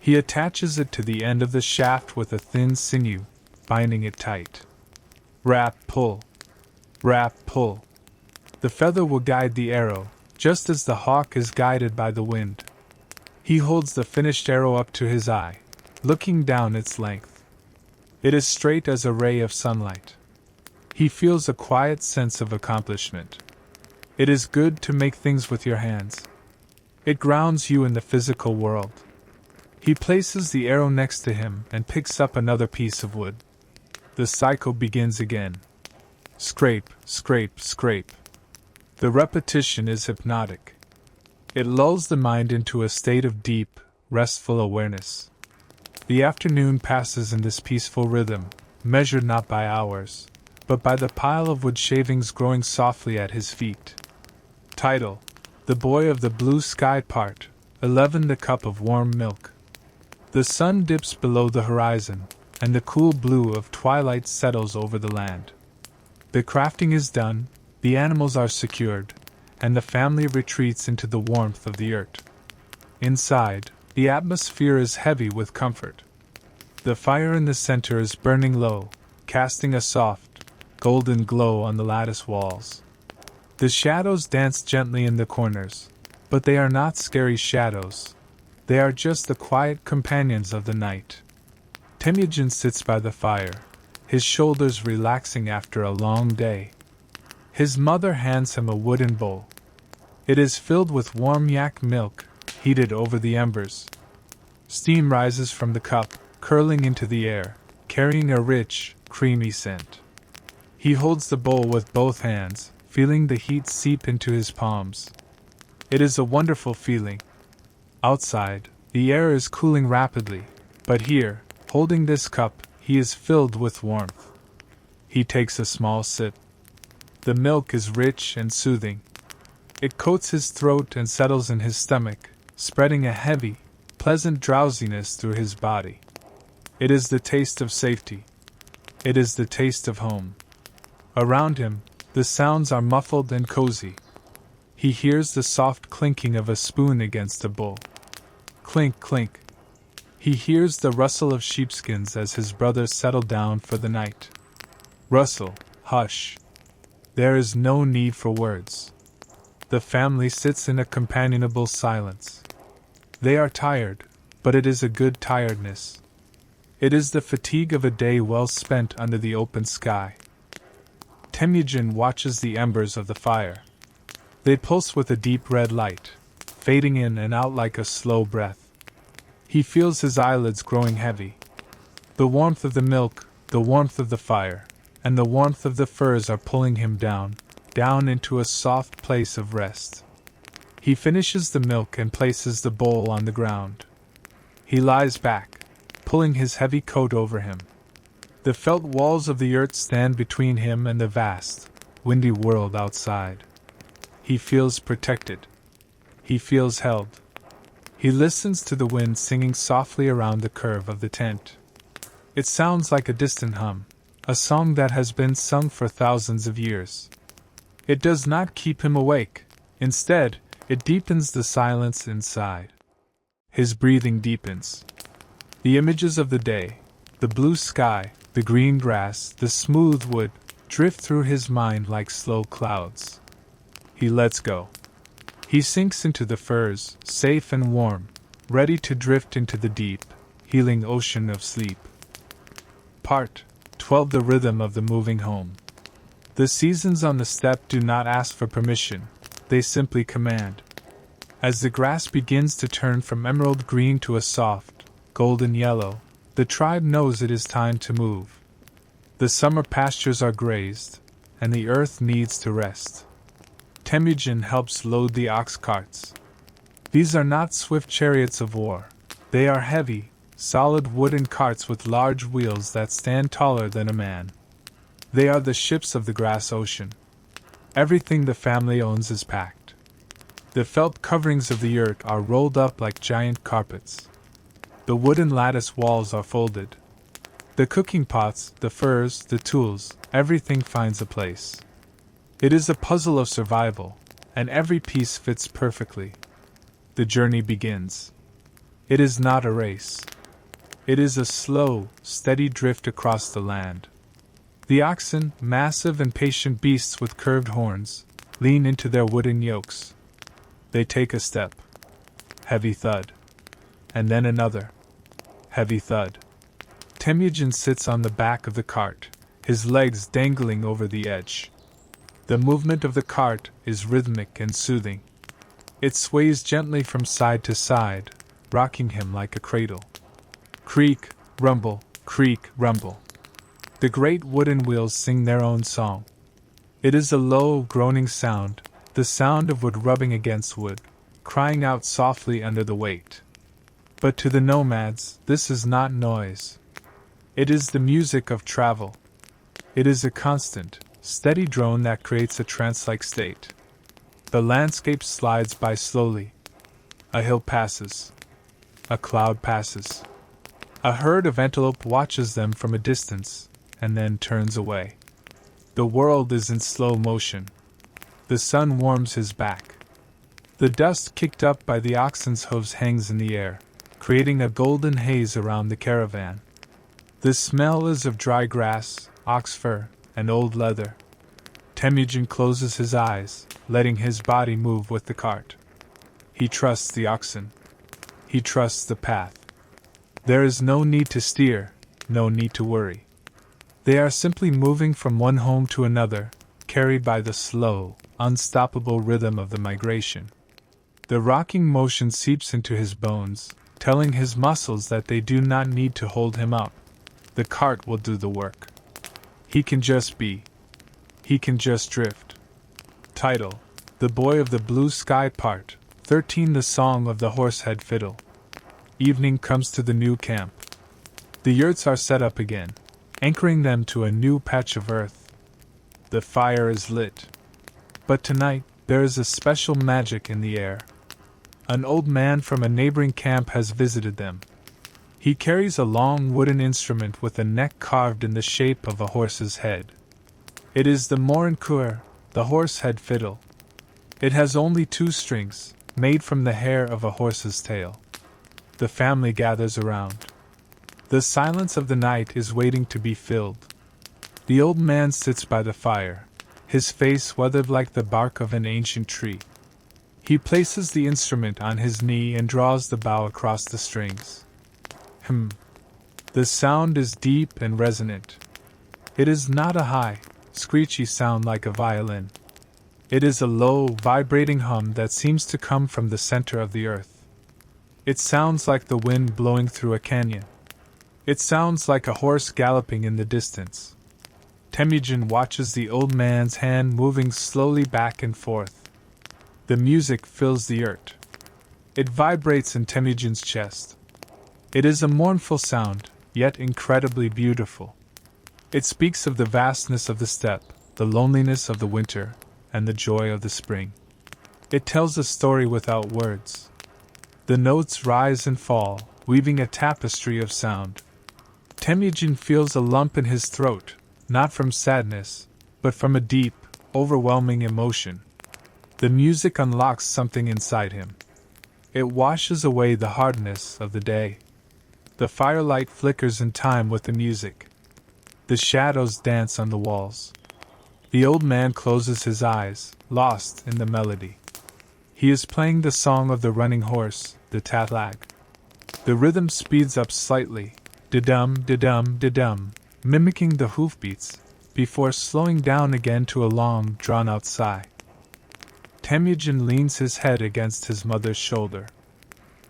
He attaches it to the end of the shaft with a thin sinew, binding it tight. Rap, pull. Rap, pull. The feather will guide the arrow, just as the hawk is guided by the wind. He holds the finished arrow up to his eye, looking down its length. It is straight as a ray of sunlight. He feels a quiet sense of accomplishment. It is good to make things with your hands. It grounds you in the physical world. He places the arrow next to him and picks up another piece of wood. The cycle begins again. Scrape, scrape, scrape. The repetition is hypnotic. It lulls the mind into a state of deep, restful awareness. The afternoon passes in this peaceful rhythm, measured not by hours, but by the pile of wood shavings growing softly at his feet. Title: The Boy of the Blue Sky. Part 11. The Cup of Warm Milk. The sun dips below the horizon, and the cool blue of twilight settles over the land. The crafting is done, the animals are secured, and the family retreats into the warmth of the yurt. Inside, the atmosphere is heavy with comfort. The fire in the center is burning low, casting a soft, golden glow on the lattice walls. The shadows dance gently in the corners, but they are not scary shadows. They are just the quiet companions of the night. Temujin sits by the fire, his shoulders relaxing after a long day. His mother hands him a wooden bowl. It is filled with warm yak milk, heated over the embers. Steam rises from the cup, curling into the air, carrying a rich, creamy scent. He holds the bowl with both hands, feeling the heat seep into his palms. It is a wonderful feeling. Outside, the air is cooling rapidly, but here, holding this cup, he is filled with warmth. He takes a small sip. The milk is rich and soothing. It coats his throat and settles in his stomach, spreading a heavy, pleasant drowsiness through his body. It is the taste of safety. It is the taste of home. Around him, the sounds are muffled and cozy. He hears the soft clinking of a spoon against a bowl. Clink, clink. He hears the rustle of sheepskins as his brothers settle down for the night. Rustle, hush. There is no need for words. The family sits in a companionable silence. They are tired, but it is a good tiredness. It is the fatigue of a day well spent under the open sky. Temujin watches the embers of the fire. They pulse with a deep red light, fading in and out like a slow breath. He feels his eyelids growing heavy. The warmth of the milk, the warmth of the fire, and the warmth of the furs are pulling him down into a soft place of rest. He finishes the milk and places the bowl on the ground. He lies back, pulling his heavy coat over him. The felt walls of the yurt stand between him and the vast, windy world outside. He feels protected. He feels held. He listens to the wind singing softly around the curve of the tent. It sounds like a distant hum, a song that has been sung for thousands of years. It does not keep him awake. Instead, it deepens the silence inside. His breathing deepens. The images of the day, the blue sky, the green grass, the smooth wood, drift through his mind like slow clouds. He lets go. He sinks into the furs, safe and warm, ready to drift into the deep, healing ocean of sleep. Part 12. The Rhythm of the Moving Home. The seasons on the steppe do not ask for permission, they simply command. As the grass begins to turn from emerald green to a soft, golden yellow, the tribe knows it is time to move. The summer pastures are grazed, and the earth needs to rest. Temujin helps load the ox carts. These are not swift chariots of war. They are heavy, solid wooden carts with large wheels that stand taller than a man. They are the ships of the grass ocean. Everything the family owns is packed. The felt coverings of the yurt are rolled up like giant carpets. The wooden lattice walls are folded. The cooking pots, the furs, the tools, everything finds a place. It is a puzzle of survival, and every piece fits perfectly. The journey begins. It is not a race. It is a slow, steady drift across the land. The oxen, massive and patient beasts with curved horns, lean into their wooden yokes. They take a step. Heavy thud. And then another. Heavy thud. Temujin sits on the back of the cart, his legs dangling over the edge. The movement of the cart is rhythmic and soothing. It sways gently from side to side, rocking him like a cradle. Creak, rumble, creak, rumble. The great wooden wheels sing their own song. It is a low, groaning sound, the sound of wood rubbing against wood, crying out softly under the weight. But to the nomads, this is not noise. It is the music of travel. It is a constant, steady drone that creates a trance-like state. The landscape slides by slowly. A hill passes. A cloud passes. A herd of antelope watches them from a distance, and then turns away. The world is in slow motion. The sun warms his back. The dust kicked up by the oxen's hooves hangs in the air, creating a golden haze around the caravan. The smell is of dry grass, ox fur, and old leather. Temujin closes his eyes, letting his body move with the cart. He trusts the oxen. He trusts the path. There is no need to steer, no need to worry. They are simply moving from one home to another, carried by the slow, unstoppable rhythm of the migration. The rocking motion seeps into his bones, telling his muscles that they do not need to hold him up. The cart will do the work. He can just be. He can just drift. Title: The Boy of the Blue Sky Part 13. The Song of the Horsehead Fiddle. Evening comes to the new camp. The yurts are set up again, anchoring them to a new patch of earth. The fire is lit. But tonight, there is a special magic in the air. An old man from a neighboring camp has visited them. He carries a long wooden instrument with a neck carved in the shape of a horse's head. It is the morinkur, the horsehead fiddle. It has only 2 strings, made from the hair of a horse's tail. The family gathers around. The silence of the night is waiting to be filled. The old man sits by the fire, his face weathered like the bark of an ancient tree. He places the instrument on his knee and draws the bow across the strings. The sound is deep and resonant. It is not a high, screechy sound like a violin. It is a low, vibrating hum that seems to come from the center of the earth. It sounds like the wind blowing through a canyon. It sounds like a horse galloping in the distance. Temujin watches the old man's hand moving slowly back and forth. The music fills the yurt. It vibrates in Temujin's chest. It is a mournful sound, yet incredibly beautiful. It speaks of the vastness of the steppe, the loneliness of the winter, and the joy of the spring. It tells a story without words. The notes rise and fall, weaving a tapestry of sound. Temujin feels a lump in his throat, not from sadness, but from a deep, overwhelming emotion. The music unlocks something inside him. It washes away the hardness of the day. The firelight flickers in time with the music. The shadows dance on the walls. The old man closes his eyes, lost in the melody. He is playing the song of the running horse, the tatlag. The rhythm speeds up slightly, da-dum, da-dum, da-dum, mimicking the hoofbeats, before slowing down again to a long, drawn-out sigh. Temujin leans his head against his mother's shoulder.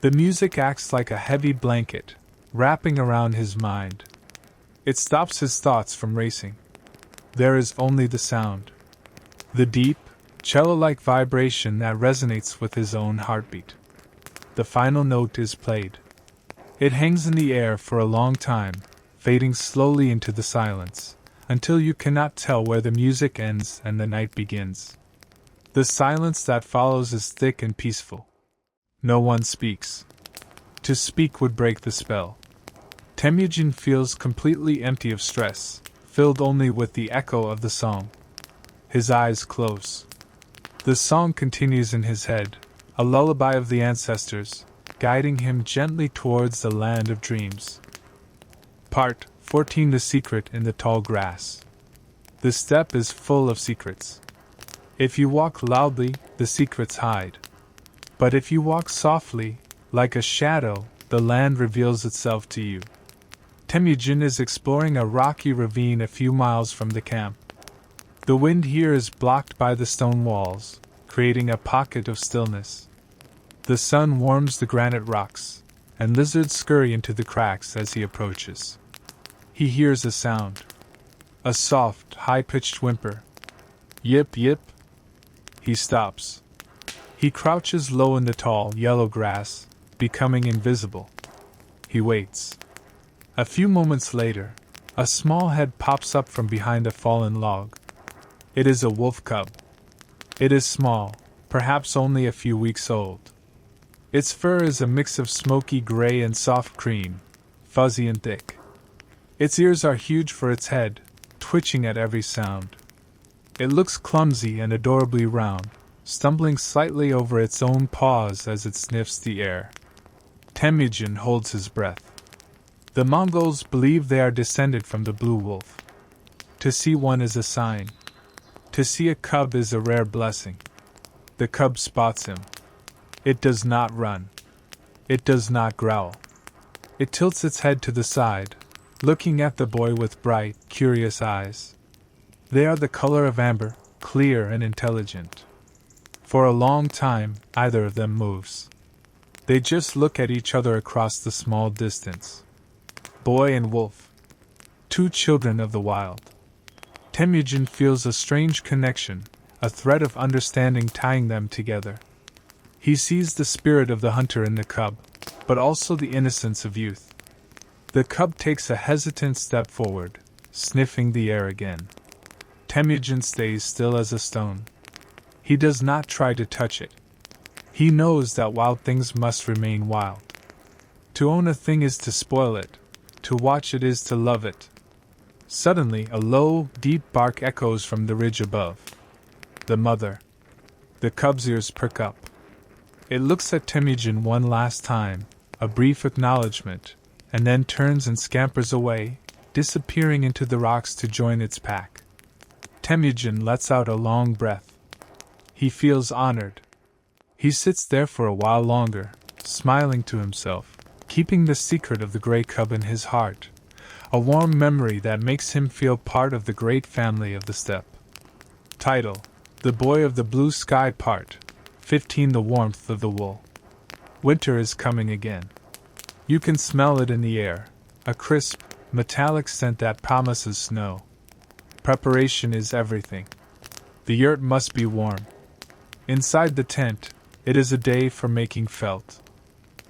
The music acts like a heavy blanket, wrapping around his mind. It stops his thoughts from racing. There is only the sound. The deep, cello-like vibration that resonates with his own heartbeat. The final note is played. It hangs in the air for a long time, fading slowly into the silence, until you cannot tell where the music ends and the night begins. The silence that follows is thick and peaceful. No one speaks. To speak would break the spell. Temujin feels completely empty of stress, filled only with the echo of the song. His eyes close. The song continues in his head, a lullaby of the ancestors, guiding him gently towards the land of dreams. Part 14. The Secret in the Tall Grass. The steppe is full of secrets. If you walk loudly, the secrets hide. But if you walk softly, like a shadow, the land reveals itself to you. Temujin is exploring a rocky ravine a few miles from the camp. The wind here is blocked by the stone walls, creating a pocket of stillness. The sun warms the granite rocks, and lizards scurry into the cracks as he approaches. He hears a sound. A soft, high-pitched whimper. Yip yip. He stops. He crouches low in the tall, yellow grass, becoming invisible. He waits. A few moments later, a small head pops up from behind a fallen log. It is a wolf cub. It is small, perhaps only a few weeks old. Its fur is a mix of smoky gray and soft cream, fuzzy and thick. Its ears are huge for its head, twitching at every sound. It looks clumsy and adorably round, stumbling slightly over its own paws as it sniffs the air. Temujin holds his breath. The Mongols believe they are descended from the blue wolf. To see one is a sign. To see a cub is a rare blessing. The cub spots him. It does not run. It does not growl. It tilts its head to the side, looking at the boy with bright, curious eyes. They are the color of amber, clear and intelligent. For a long time, neither of them moves. They just look at each other across the small distance. Boy and wolf. Two children of the wild. Temujin feels a strange connection, a thread of understanding tying them together. He sees the spirit of the hunter in the cub, but also the innocence of youth. The cub takes a hesitant step forward, sniffing the air again. Temujin stays still as a stone. He does not try to touch it. He knows that wild things must remain wild. To own a thing is to spoil it. To watch it is to love it. Suddenly, a low, deep bark echoes from the ridge above. The mother. The cub's ears perk up. It looks at Temujin one last time, a brief acknowledgement, and then turns and scampers away, disappearing into the rocks to join its pack. Temujin lets out a long breath. He feels honored. He sits there for a while longer, smiling to himself, keeping the secret of the gray cub in his heart, a warm memory that makes him feel part of the great family of the steppe. Title: The Boy of the Blue Sky. Part 15. The warmth of the wool. Winter is coming again. You can smell it in the air, a crisp, metallic scent that promises snow. Preparation is everything. The yurt must be warm. Inside the tent, it is a day for making felt.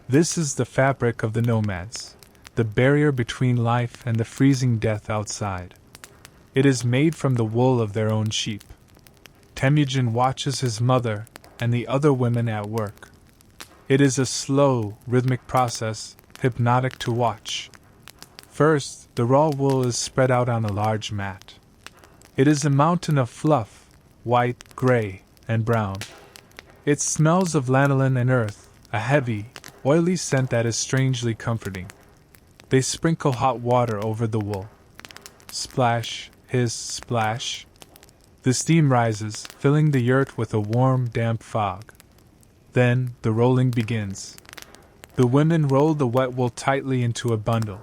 This is the fabric of the nomads, the barrier between life and the freezing death outside. It is made from the wool of their own sheep. Temujin watches his mother and the other women at work. It is a slow, rhythmic process, hypnotic to watch. First, the raw wool is spread out on a large mat. It is a mountain of fluff, white, gray, and brown. It smells of lanolin and earth, a heavy, oily scent that is strangely comforting. They sprinkle hot water over the wool. Splash, hiss, splash. The steam rises, filling the yurt with a warm, damp fog. Then, the rolling begins. The women roll the wet wool tightly into a bundle.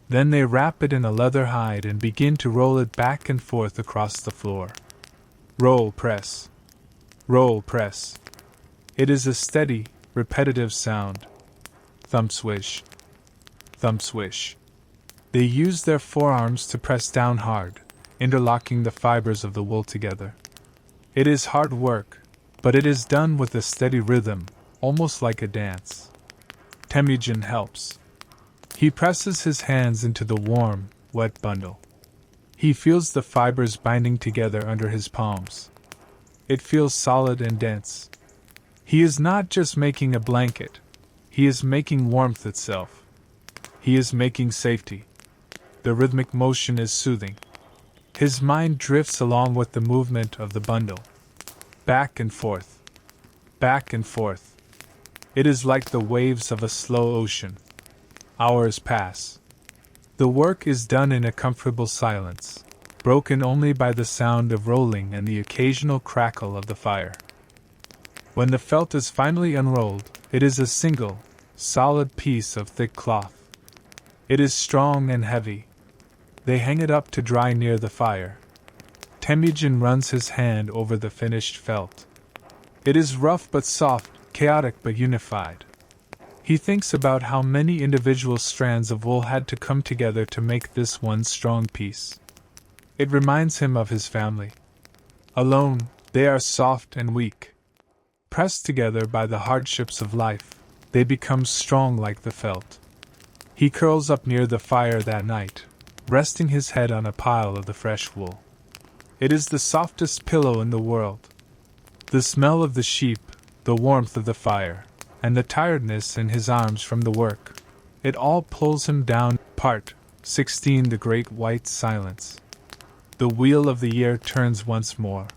Then they wrap it in a leather hide and begin to roll it back and forth across the floor. Roll, press. Roll, press. It is a steady, repetitive sound. Thump swish. Thump swish. They use their forearms to press down hard, interlocking the fibers of the wool together. It is hard work, but it is done with a steady rhythm, almost like a dance. Temujin helps. He presses his hands into the warm, wet bundle. He feels the fibers binding together under his palms. It feels solid and dense. He is not just making a blanket. He is making warmth itself. He is making safety. The rhythmic motion is soothing. His mind drifts along with the movement of the bundle. Back and forth. Back and forth. It is like the waves of a slow ocean. Hours pass. The work is done in a comfortable silence, broken only by the sound of rolling and the occasional crackle of the fire. When the felt is finally unrolled, it is a single, solid piece of thick cloth. It is strong and heavy. They hang it up to dry near the fire. Temujin runs his hand over the finished felt. It is rough but soft, chaotic but unified. He thinks about how many individual strands of wool had to come together to make this one strong piece. It reminds him of his family. Alone, they are soft and weak. Pressed together by the hardships of life, they become strong like the felt. He curls up near the fire that night, resting his head on a pile of the fresh wool. It is the softest pillow in the world. The smell of the sheep, the warmth of the fire, and the tiredness in his arms from the work, it all pulls him down. Part 16. The Great White Silence. The wheel of the year turns once more.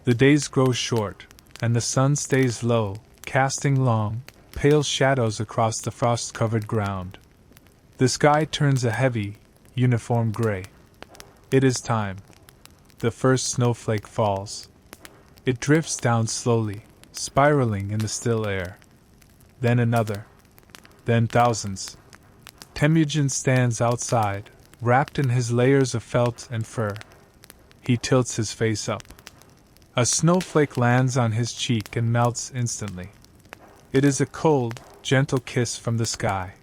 The days grow short, and the sun stays low, casting long, pale shadows across the frost-covered ground. The sky turns a heavy, uniform gray. It is time. The first snowflake falls. It drifts down slowly, spiraling in the still air. Then another. Then thousands. Temujin stands outside, wrapped in his layers of felt and fur. He tilts his face up. A snowflake lands on his cheek and melts instantly. It is a cold, gentle kiss from the sky.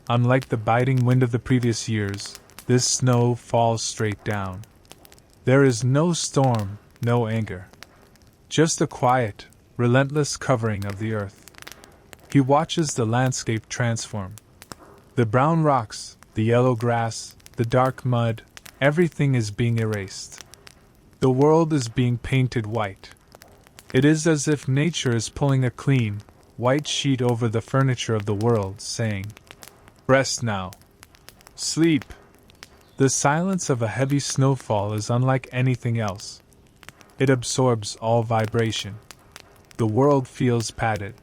Unlike the biting wind of the previous years, this snow falls straight down. There is no storm, no anger. Just a quiet, relentless covering of the earth. He watches the landscape transform. The brown rocks, the yellow grass, the dark mud, everything is being erased. The world is being painted white. It is as if nature is pulling a clean, white sheet over the furniture of the world, saying, "Rest now. Sleep." The silence of a heavy snowfall is unlike anything else. It absorbs all vibration. The world feels padded.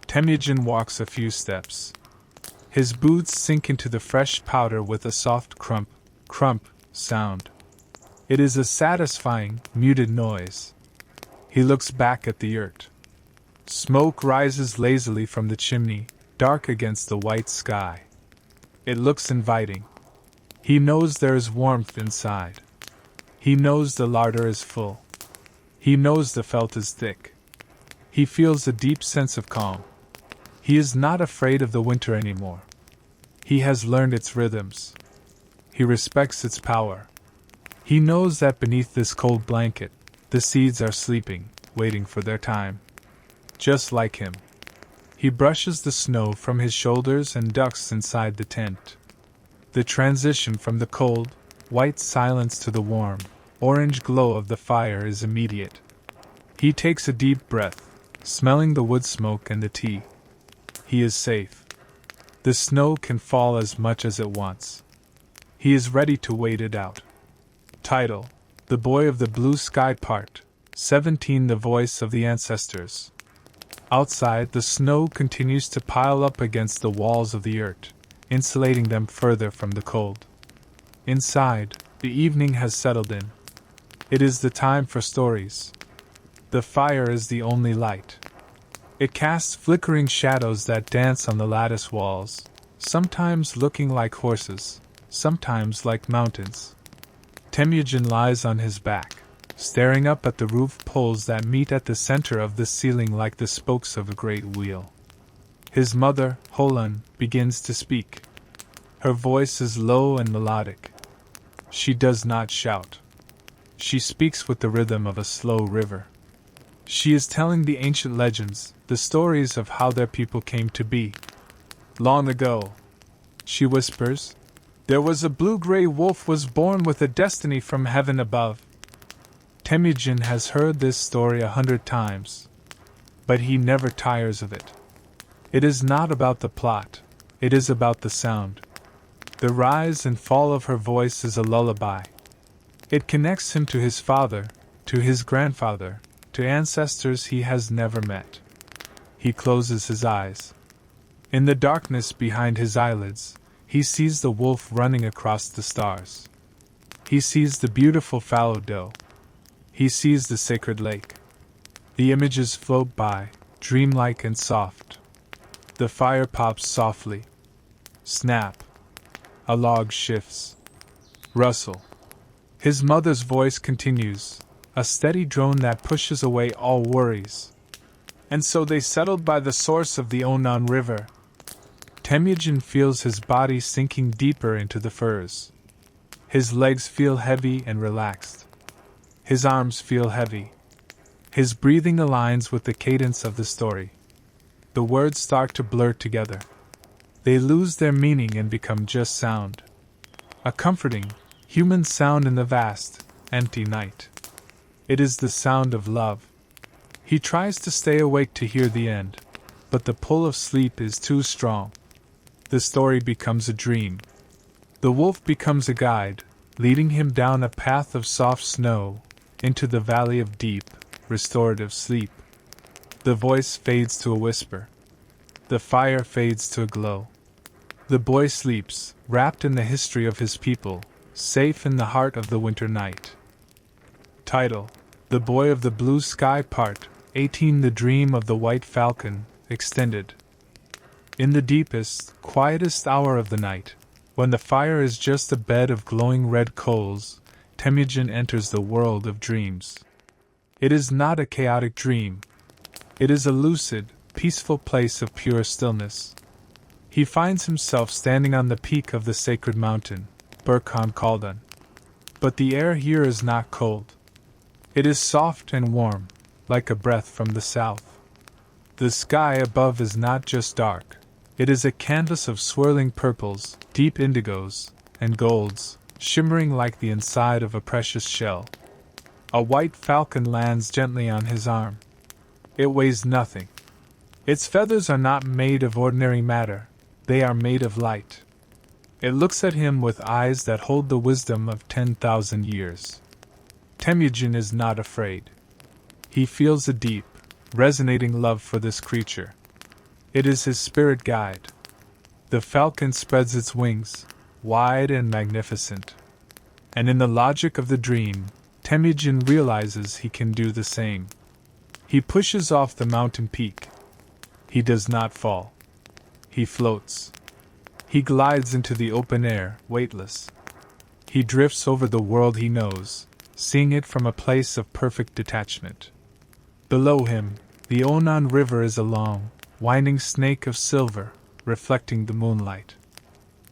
Temujin walks a few steps. His boots sink into the fresh powder with a soft crump, crump sound. It is a satisfying, muted noise. He looks back at the yurt. Smoke rises lazily from the chimney, dark against the white sky. It looks inviting. He knows there is warmth inside. He knows the larder is full. He knows the felt is thick. He feels a deep sense of calm. He is not afraid of the winter anymore. He has learned its rhythms. He respects its power. He knows that beneath this cold blanket, the seeds are sleeping, waiting for their time. Just like him. He brushes the snow from his shoulders and ducks inside the tent. The transition from the cold, white silence to the warm, orange glow of the fire is immediate. He takes a deep breath, smelling the wood smoke and the tea. He is safe. The snow can fall as much as it wants. He is ready to wait it out. Title: The Boy of the Blue Sky. Part 17. The Voice of the Ancestors. Outside, the snow continues to pile up against the walls of the yurt, insulating them further from the cold. Inside, the evening has settled in. It is the time for stories. The fire is the only light. It casts flickering shadows that dance on the lattice walls, sometimes looking like horses, sometimes like mountains. Temujin lies on his back, staring up at the roof poles that meet at the center of the ceiling like the spokes of a great wheel. His mother, Holan, begins to speak. Her voice is low and melodic. She does not shout. She speaks with the rhythm of a slow river. She is telling the ancient legends, the stories of how their people came to be. Long ago, she whispers, there was a blue-gray wolf was born with a destiny from heaven above. Temujin has heard this story 100 times, but he never tires of it. It is not about the plot, it is about the sound. The rise and fall of her voice is a lullaby. It connects him to his father, to his grandfather, to ancestors he has never met. He closes his eyes. In the darkness behind his eyelids, he sees the wolf running across the stars. He sees the beautiful fallow doe. He sees the sacred lake. The images float by, dreamlike and soft. The fire pops softly. Snap. A log shifts. Rustle. His mother's voice continues, a steady drone that pushes away all worries. And so they settled by the source of the Onan River. Temujin feels his body sinking deeper into the furs. His legs feel heavy and relaxed. His arms feel heavy. His breathing aligns with the cadence of the story. the words start to blur together. They lose their meaning and become just sound. A comforting, human sound in the vast, empty night. It is the sound of love. He tries to stay awake to hear the end, but the pull of sleep is too strong. The story becomes a dream. The wolf becomes a guide, leading him down a path of soft snow, into the valley of deep, restorative sleep. The voice fades to a whisper. The fire fades to a glow. The boy sleeps, wrapped in the history of his people, safe in the heart of the winter night. Title: The Boy of the Blue Sky, Part 18. The Dream of the White Falcon, Extended. In the deepest, quietest hour of the night, when the fire is just a bed of glowing red coals, Temujin enters the world of dreams. It is not a chaotic dream. It is a lucid, peaceful place of pure stillness. He finds himself standing on the peak of the sacred mountain, Burkhan Khaldan. But the air here is not cold. It is soft and warm, like a breath from the south. The sky above is not just dark. It is a canvas of swirling purples, deep indigos, and golds, shimmering like the inside of a precious shell. A white falcon lands gently on his arm. It weighs nothing. Its feathers are not made of ordinary matter, they are made of light. It looks at him with eyes that hold the wisdom of 10,000 years. Temujin is not afraid. He feels a deep, resonating love for this creature. It is his spirit guide. The falcon spreads its wings, wide and magnificent. And in the logic of the dream, Temujin realizes he can do the same. He pushes off the mountain peak. He does not fall. He floats. He glides into the open air, weightless. He drifts over the world he knows, seeing it from a place of perfect detachment. Below him, the Onan River is a long, winding snake of silver, reflecting the moonlight.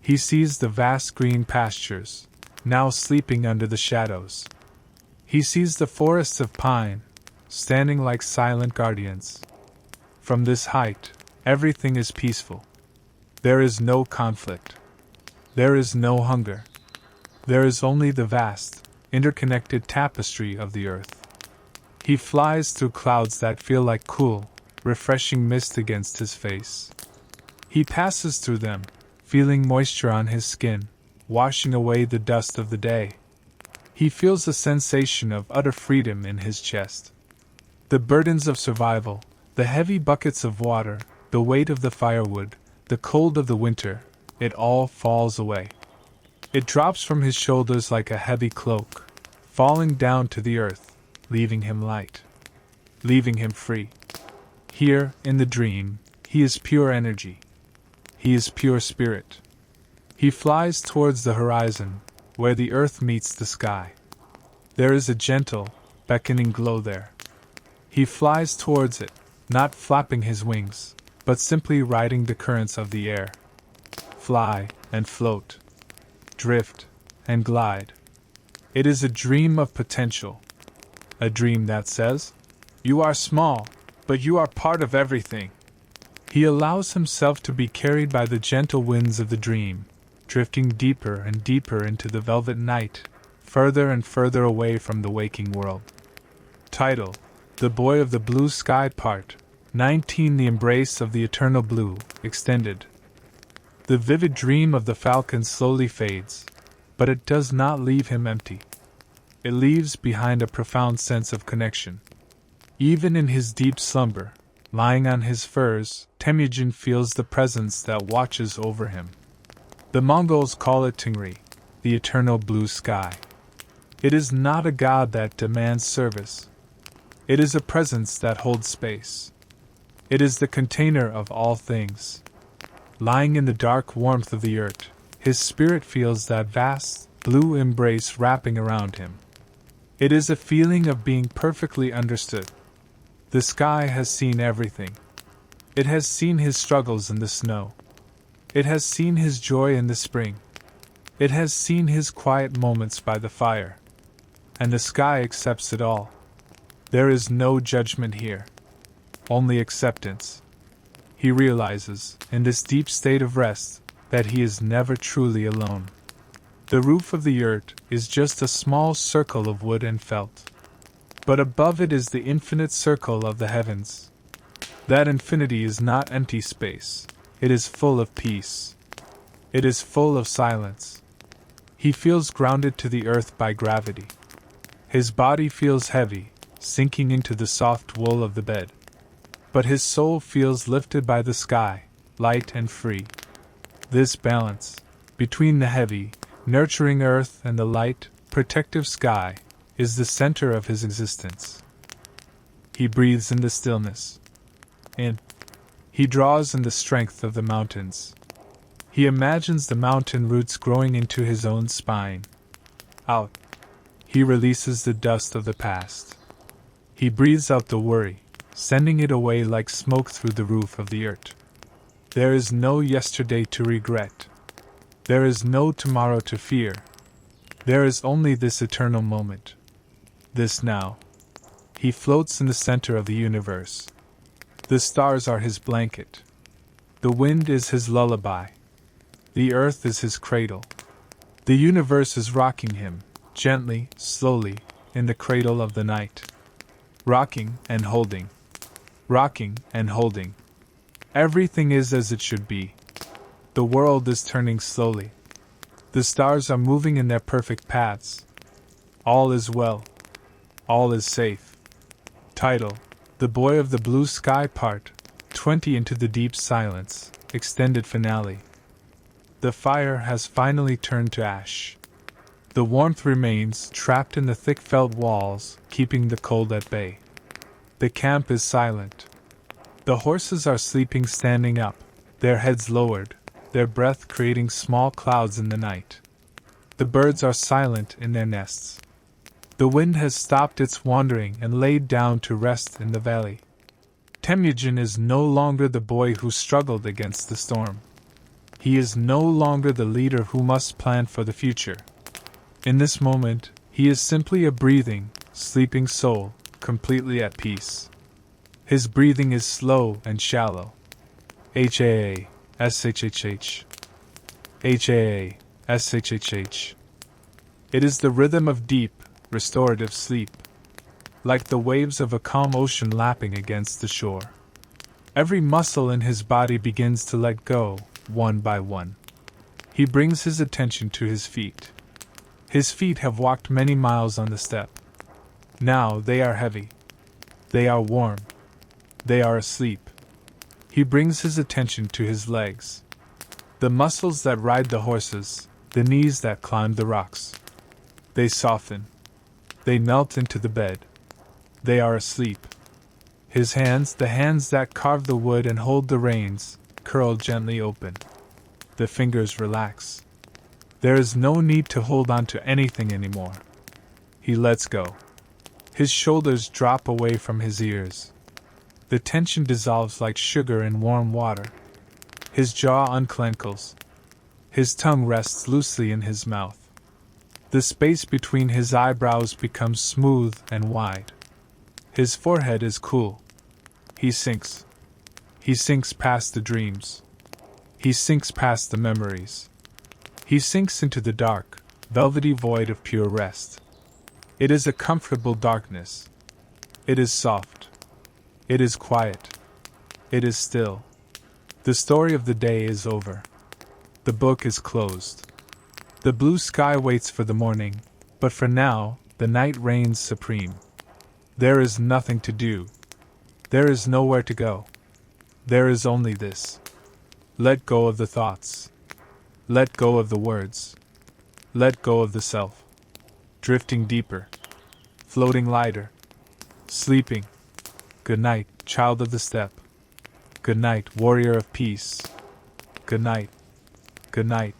He sees the vast green pastures, now sleeping under the shadows. He sees the forests of pine, standing like silent guardians. From this height, everything is peaceful. There is no conflict. There is no hunger. There is only the vast, interconnected tapestry of the earth. He flies through clouds that feel like cool, refreshing mist against his face. He passes through them, feeling moisture on his skin, washing away the dust of the day. He feels a sensation of utter freedom in his chest. The burdens of survival, the heavy buckets of water, the weight of the firewood, the cold of the winter, it all falls away. It drops from his shoulders like a heavy cloak, falling down to the earth, leaving him light, leaving him free. Here, in the dream, he is pure energy. He is pure spirit. He flies towards the horizon, where the earth meets the sky. There is a gentle, beckoning glow there. He flies towards it, not flapping his wings, but simply riding the currents of the air. Fly and float. Drift and glide. It is a dream of potential. A dream that says, "You are small, but you are part of everything." He allows himself to be carried by the gentle winds of the dream, drifting deeper and deeper into the velvet night, further and further away from the waking world. Title: The Boy of the Blue Sky, Part 19. The Embrace of the Eternal Blue, Extended. The vivid dream of the falcon slowly fades, but it does not leave him empty. It leaves behind a profound sense of connection. Even in his deep slumber, lying on his furs, Temujin feels the presence that watches over him. The Mongols call it Tingri, the eternal blue sky. It is not a god that demands service. It is a presence that holds space. It is the container of all things. Lying in the dark warmth of the yurt, his spirit feels that vast, blue embrace wrapping around him. It is a feeling of being perfectly understood. The sky has seen everything. It has seen his struggles in the snow. It has seen his joy in the spring. It has seen his quiet moments by the fire. And the sky accepts it all. There is no judgment here. Only acceptance. He realizes, in this deep state of rest, that he is never truly alone. The roof of the yurt is just a small circle of wood and felt. But above it is the infinite circle of the heavens. That infinity is not empty space, it is full of peace. It is full of silence. He feels grounded to the earth by gravity. His body feels heavy, sinking into the soft wool of the bed. But his soul feels lifted by the sky, light and free. This balance, between the heavy, nurturing earth and the light, protective sky, is the center of his existence. He breathes in the stillness. In. He draws in the strength of the mountains. He imagines the mountain roots growing into his own spine. Out. He releases the dust of the past. He breathes out the worry, sending it away like smoke through the roof of the yurt. There is no yesterday to regret. There is no tomorrow to fear. There is only this eternal moment. This now. He floats in the center of the universe. The stars are his blanket. The wind is his lullaby. The earth is his cradle. The universe is rocking him, gently, slowly, in the cradle of the night. Rocking and holding. Rocking and holding. Everything is as it should be. The world is turning slowly. The stars are moving in their perfect paths. All is well. All is safe. Title: The Boy of the Blue Sky Part 20 Into the Deep Silence. Extended Finale. The fire has finally turned to ash. The warmth remains trapped in the thick felt walls, keeping the cold at bay. The camp is silent. The horses are sleeping standing up, their heads lowered, their breath creating small clouds in the night. The birds are silent in their nests. The wind has stopped its wandering and laid down to rest in the valley. Temujin is no longer the boy who struggled against the storm. He is no longer the leader who must plan for the future. In this moment, he is simply a breathing, sleeping soul, completely at peace. His breathing is slow and shallow. H-A-A-S-H-H-H. H-A-A-S-H-H-H. It is the rhythm of deep, restorative sleep. Like the waves of a calm ocean lapping against the shore. Every muscle in his body begins to let go, one by one. He brings his attention to his feet. His feet have walked many miles on the steppe. Now they are heavy. They are warm. They are asleep. He brings his attention to his legs. The muscles that ride the horses, the knees that climb the rocks. They soften. They melt into the bed. They are asleep. His hands, the hands that carve the wood and hold the reins, curl gently open. The fingers relax. There is no need to hold on to anything anymore. He lets go. His shoulders drop away from his ears. The tension dissolves like sugar in warm water. His jaw unclenches. His tongue rests loosely in his mouth. The space between his eyebrows becomes smooth and wide. His forehead is cool. He sinks. He sinks past the dreams. He sinks past the memories. He sinks into the dark, velvety void of pure rest. It is a comfortable darkness. It is soft. It is quiet. It is still. The story of the day is over. The book is closed. The blue sky waits for the morning, but for now, the night reigns supreme. There is nothing to do. There is nowhere to go. There is only this. Let go of the thoughts. Let go of the words. Let go of the self. Drifting deeper. Floating lighter. Sleeping. Good night, child of the steppe. Good night, warrior of peace. Good night. Good night.